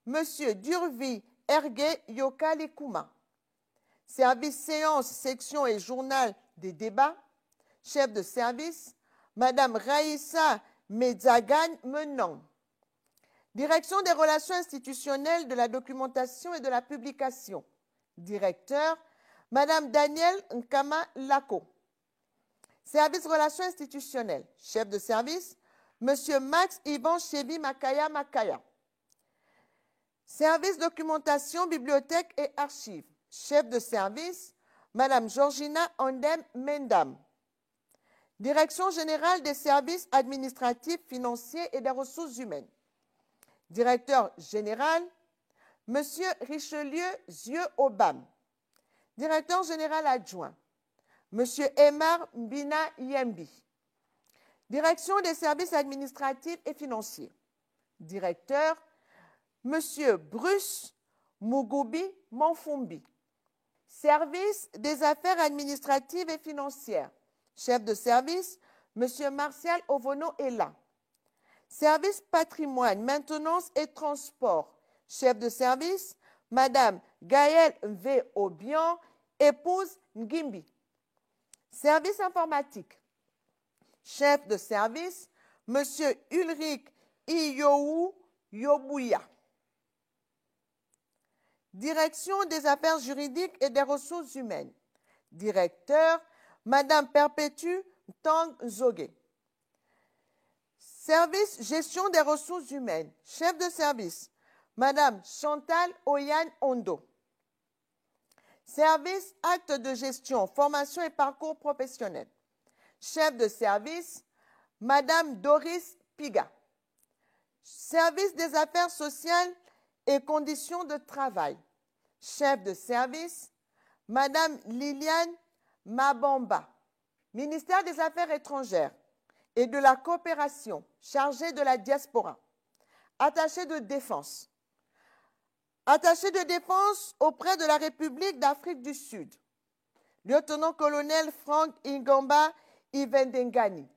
Monsieur Durvi Ergué Yokalikouma. Service, séance, section et journal des débats. Chef de service, Madame Raïssa Medzagan Menon. Direction des relations institutionnelles, de la documentation et de la publication. Directeur, Madame Danielle Nkama Lako. Service relations institutionnelles. Chef de service, Monsieur Max Ivan Chevi Makaya Makaya. Service documentation, bibliothèque et archives. Chef de service, Madame Georgina Andem Mendam. Direction générale des services administratifs, financiers et des ressources humaines. Directeur général, Monsieur Richelieu Zieux Obam. Directeur général adjoint, Monsieur Emar Mbina Yembi. Direction des services administratifs et financiers. Directeur, Monsieur Bruce Mugubi Monfumbi. Service des affaires administratives et financières. Chef de service, Monsieur Martial Ovono Ela. Service patrimoine, maintenance et transport. Chef de service, Madame Gaëlle V. Obian, épouse Ngimbi. Service informatique. Chef de service, Monsieur Ulrich Iyoou Yobouya. Direction des affaires juridiques et des ressources humaines. Directeur, Madame Perpétue Tang Zogué. Service gestion des ressources humaines. Chef de service, Madame Chantal Oyan Ondo. Service acte de gestion, formation et parcours professionnel. Chef de service, Madame Doris Piga. Service des affaires sociales et conditions de travail. Chef de service, Madame Liliane Mabamba. Ministère des Affaires étrangères et de la coopération, chargée de la diaspora. Attaché de défense. Attaché de défense auprès de la République d'Afrique du Sud. Lieutenant-colonel Frank Ingamba Ivendengani.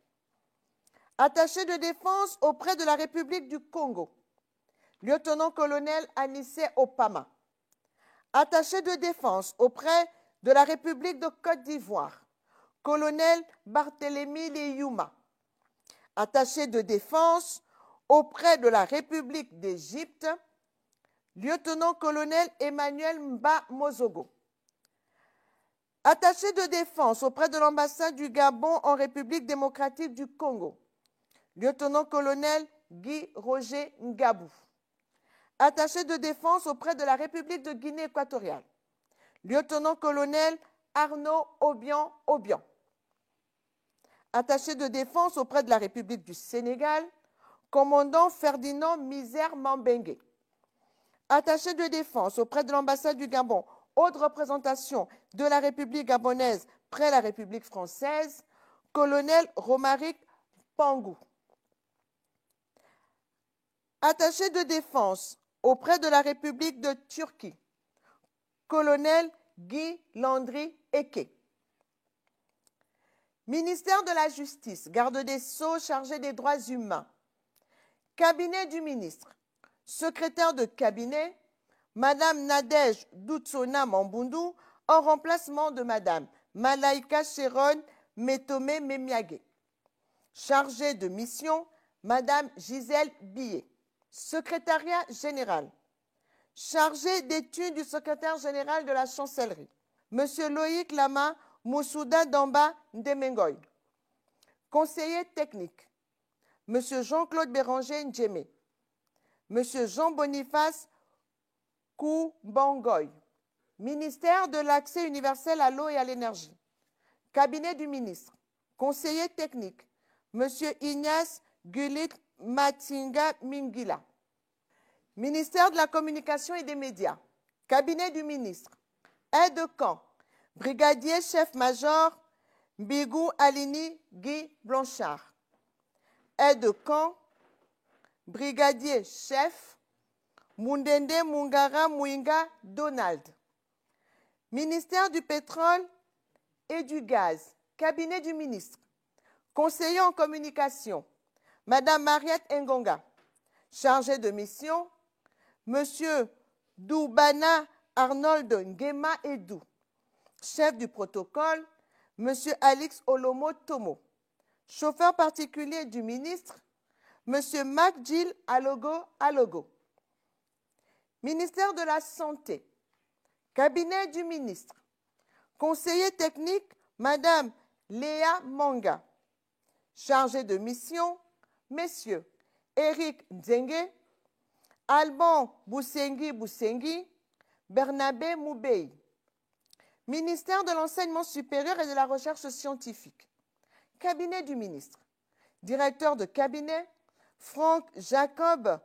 Attaché de défense auprès de la République du Congo. Lieutenant-colonel Anissé Opama. Attaché de défense auprès de la République de Côte d'Ivoire. Colonel Barthélemy Liyuma. Attaché de défense auprès de la République d'Égypte. Lieutenant-colonel Emmanuel Mba Mozogo. Attaché de défense auprès de l'ambassade du Gabon en République démocratique du Congo. Lieutenant-colonel Guy Roger Ngabou. Attaché de défense auprès de la République de Guinée équatoriale. Lieutenant-colonel Arnaud Obian Obian. Attaché de défense auprès de la République du Sénégal, commandant Ferdinand Misère Mambengue. Attaché de défense auprès de l'ambassade du Gabon, haute représentation de la République gabonaise près la République française, colonel Romaric Pangou. Attaché de défense auprès de la République de Turquie, colonel Guy Landry Eke. Ministère de la Justice, garde des Sceaux chargé des droits humains. Cabinet du ministre, secrétaire de cabinet, Madame Nadège Doutsona Mambundu, en remplacement de Madame Malaika Cheron Metome Memiage. Chargée de mission, Madame Gisèle Billet. Secrétariat général, chargé d'études du secrétaire général de la chancellerie, Monsieur Loïc Lama Moussouda Damba Ndemengoy. Conseiller technique, Monsieur Jean-Claude Béranger Ndjemé. Monsieur Jean-Boniface Koubangoy. Ministère de l'accès universel à l'eau et à l'énergie. Cabinet du ministre. Conseiller technique, Monsieur Ignace Gulit Matinga Mingila. Ministère de la communication et des médias. Cabinet du ministre. Aide-de-camp, brigadier chef-major Bigou Alini Guy Blanchard. Aide-de-camp, brigadier chef Mundende Mungara Mouinga Donald. Ministère du pétrole et du gaz. Cabinet du ministre. Conseiller en communication, Madame Mariette Ngonga. Chargé de mission, Monsieur Doubana Arnold Ngema Edou. Chef du protocole, Monsieur Alix Olomo Tomo. Chauffeur particulier du ministre, Monsieur Mac Gilles Alogo. Ministère de la Santé. Cabinet du ministre. Conseiller technique, Madame Léa Manga. Chargé de mission, Messieurs Eric Nzenge, Alban Boussengi, Bernabé Moubey. Ministère de l'Enseignement supérieur et de la Recherche scientifique. Cabinet du ministre. Directeur de cabinet, Franck Jacob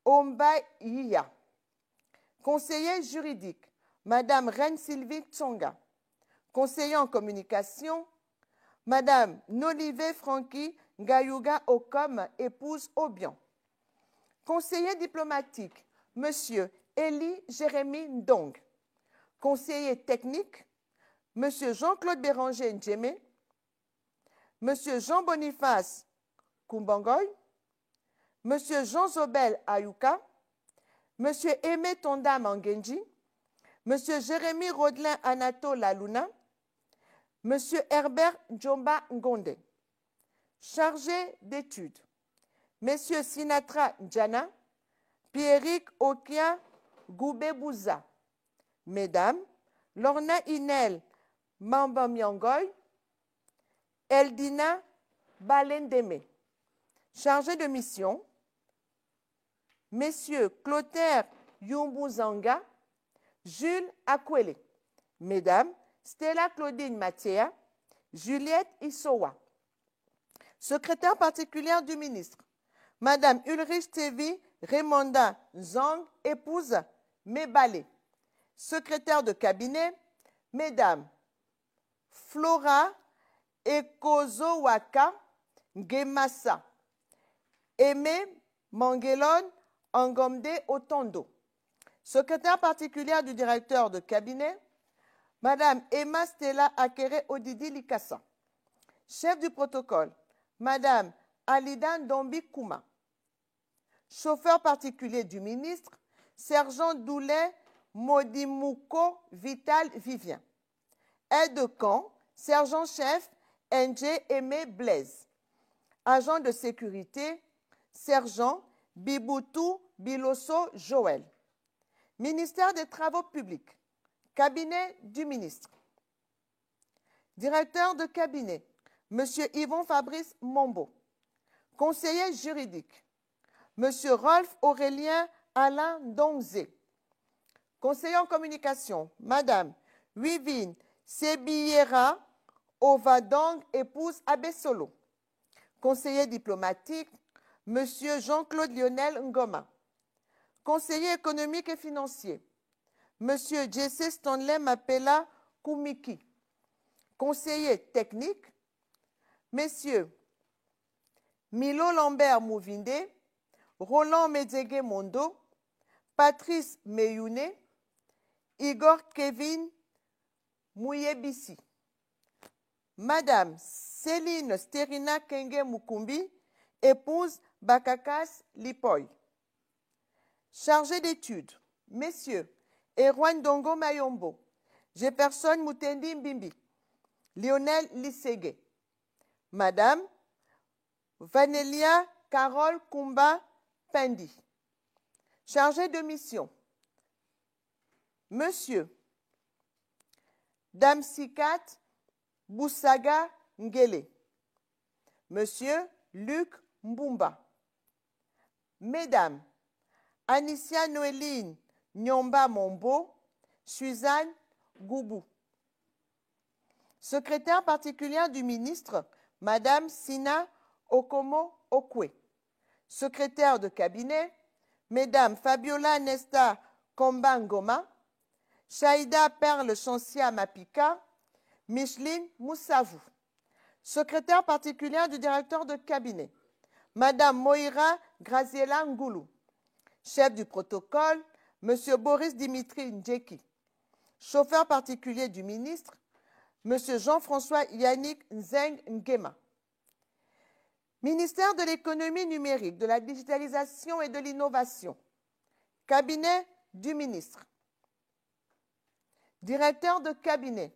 Ombaïya. Conseiller juridique, Madame Reine Sylvie Tsonga. Conseiller en communication, Madame Nolivé Francky Gayuga Okom, épouse Obian. Conseiller diplomatique, Monsieur Élie Jérémy Ndong. Conseiller technique, Monsieur Jean-Claude Béranger Ndjemé. Monsieur Jean-Boniface Kumbangoy. Monsieur Jean Zobel Ayuka. Monsieur Aimé Tonda Mangenji. Monsieur Jérémy Rodelin Anato Laluna. Monsieur Herbert Djomba Ngonde. Chargé d'études, Messieurs Sinatra Ndjana, Pierrick Okia Goubebouza. Mesdames, Lorna Inel Mambamyangoy, Eldina Balendeme. Chargé de mission, Messieurs Clotaire Yumbuzanga, Jules Akwele. Mesdames, Stella Claudine Mathia, Juliette Issowa. Secrétaire particulière du ministre, Madame Ulrich Tevi Raymonda Zang, épouse Mebale. Secrétaire de cabinet, Mesdames Flora Ekozowaka Ngemasa, Aimé Mangelon Angomde Otondo. Secrétaire particulière du directeur de cabinet, Madame Emma Stella Akere Odidi Likassa. Chef du protocole, Madame Alida Ndombi Kouma. Chauffeur particulier du ministre, Sergent Doulet Modimouko Vital Vivien. Aide-de-camp, Sergent-chef NG Aimé Blaise. Agent de sécurité, Sergent Biboutou Biloso Joël. Ministère des Travaux publics. Cabinet du ministre. Directeur de cabinet, Monsieur Yvon Fabrice Mombo. Conseiller juridique, Monsieur Rolf Aurélien Alain Dongzé. Conseiller en communication, Madame Wivine Sebiera Ovadong épouse Abessolo. Conseiller diplomatique, M. Jean-Claude Lionel Ngoma. Conseiller économique et financier, M. Jesse Stanley Mapela Koumiki. Conseiller technique, messieurs Milo Lambert Mouvinde, Roland Medzegue Mondo, Patrice Meyoune, Igor Kevin Mouyebisi. Madame Céline Sterina Kenge Mukumbi, épouse Bakakas Lipoy. Chargé d'études, messieurs Erwan Dongo Mayombo, Jefferson Mutendi Mbimbi, Lionel Lisségué. Madame Vanelia Carole Kumba Pendi. Chargé de mission, monsieur Damsikat Boussaga Ngele, monsieur Luc Mbumba. Mesdames Anicia Noéline Nyomba Mombo, Suzanne Goubou. Secrétaire particulière du ministre, Madame Sina Okomo Okwe. Secrétaire de cabinet, Mesdames Fabiola Nesta Kombangoma, Shaïda Perle Chancia Mapika, Micheline Moussavou. Secrétaire particulière du directeur de cabinet, Madame Moïra Graziella Ngoulou. Chef du protocole, M. Boris Dimitri Ndjeki. Chauffeur particulier du ministre, M. Jean-François Yannick Nzeng Ngema. Ministère de l'économie numérique, de la digitalisation et de l'innovation. Cabinet du ministre. Directeur de cabinet,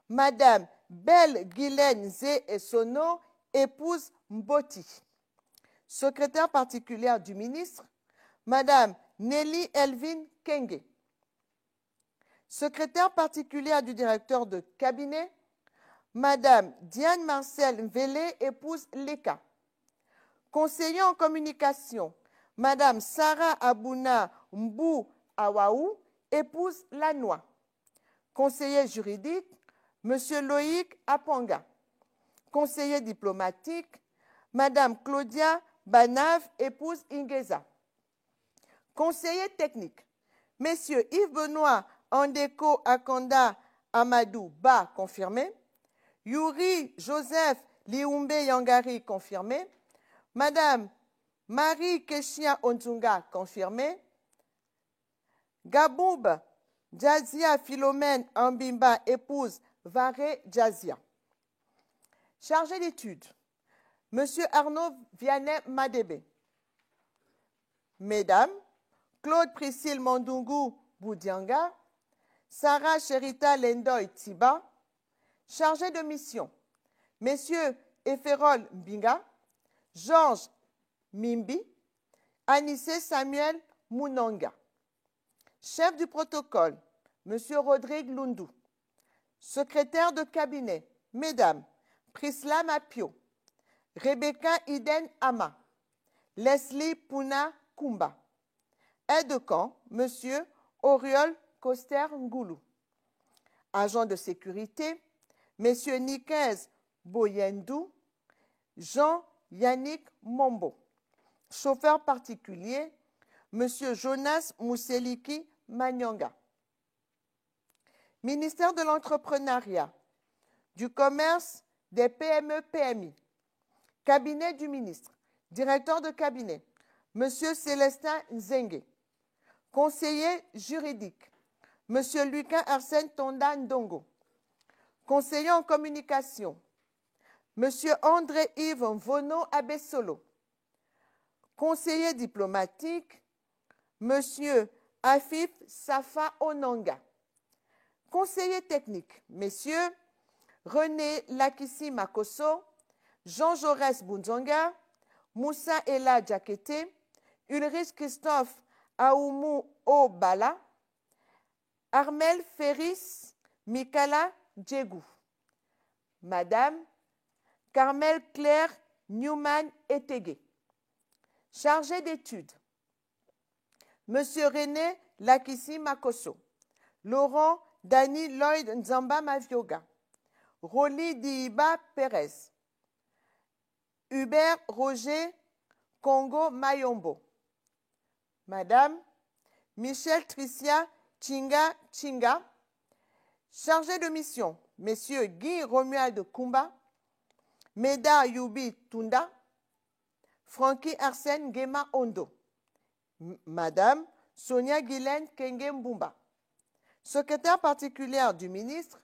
Madame Belle Guylaine Zé Essono, épouse Mboti. Secrétaire particulière du ministre, Madame Nelly Elvin Kenge. Secrétaire particulière du directeur de cabinet, Madame Diane Marcel Mvele, épouse Leka. Conseiller en communication, Madame Sarah Abouna Mbou Awaou, épouse Lanois. Conseiller juridique, Monsieur Loïc Apanga. Conseiller diplomatique, Madame Claudia Banave, épouse Ingeza. Conseiller technique, Messieurs Yves-Benoît Andeko Akanda Amadou Ba, confirmé. Yuri Joseph Liumbe Yangari, confirmé. Madame Marie Keshia Ontunga, confirmé. Gaboub Jazia Philomène Ambimba, épouse Varé Jazia. Chargé d'études, Monsieur Arnaud Vianney Madebe. Mesdames, Claude Priscille Mandungu Boudianga, Sarah Cherita Lendoy Tiba. Chargé de mission, Messieurs Eferol Mbinga, Georges Mimbi, Anissé Samuel Mounanga. Chef du protocole, Monsieur Rodrigue Lundu. Secrétaire de cabinet, Mesdames Prisla Mapio, Rebecca Iden Ama, Leslie Puna Kumba. Aide-de-camp, Monsieur Oriol Coster Ngoulou. Agent de sécurité, Messieurs Nikez Boyendou, Jean-Yannick Mombo. Chauffeur particulier, Monsieur Jonas Mousseliki Manyanga. Ministère de l'Entrepreneuriat, du Commerce, des PME-PMI. Cabinet du ministre. Directeur de cabinet, Monsieur Célestin Nzengue. Conseiller juridique, Monsieur Lucas Arsène Tonda Ndongo. Conseiller en communication, Monsieur André-Yves Vono Abessolo. Conseiller diplomatique, Monsieur Afif Safa Onanga. Conseiller technique, Messieurs René Lakissi Makoso, Jean Jaurès Bunzonga, Moussa Ella Diakete, Ulrich Christophe Aoumou Obala, Armel Ferris Mikala Djegou. Madame Carmel Claire Newman Etegué. Chargé d'études, Monsieur René Lakissi Makoso, Laurent Dani Lloyd Nzamba Mavioga, Roli Diiba Pérez. Hubert Roger Congo Mayombo. Madame Michel Tricia Chinga Chinga. Chargé de mission, Messieurs Guy Romuald Kumba, Meda Yubi Tunda, Francky Arsène Gema Ondo. Madame Sonia Guylaine Kenge Mbumba. Secrétaire particulière du ministre,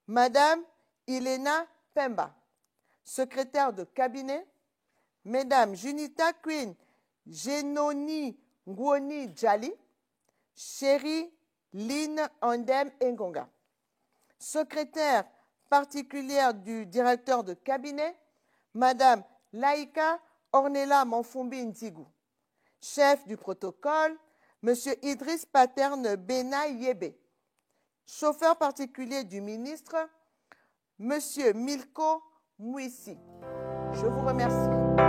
Madame Ilena Pemba. Secrétaire de cabinet, Mesdames Junita Queen Genoni Ngwoni Djali, Chérie Lynn Andem Engonga. Secrétaire particulière du directeur de cabinet, Madame Laïka Ornella Manfumbi Nzigou. Chef du protocole, Monsieur Idriss Paterne Bena Yebe. Chauffeur particulier du ministre, Monsieur Milko Mouissi. Je vous remercie.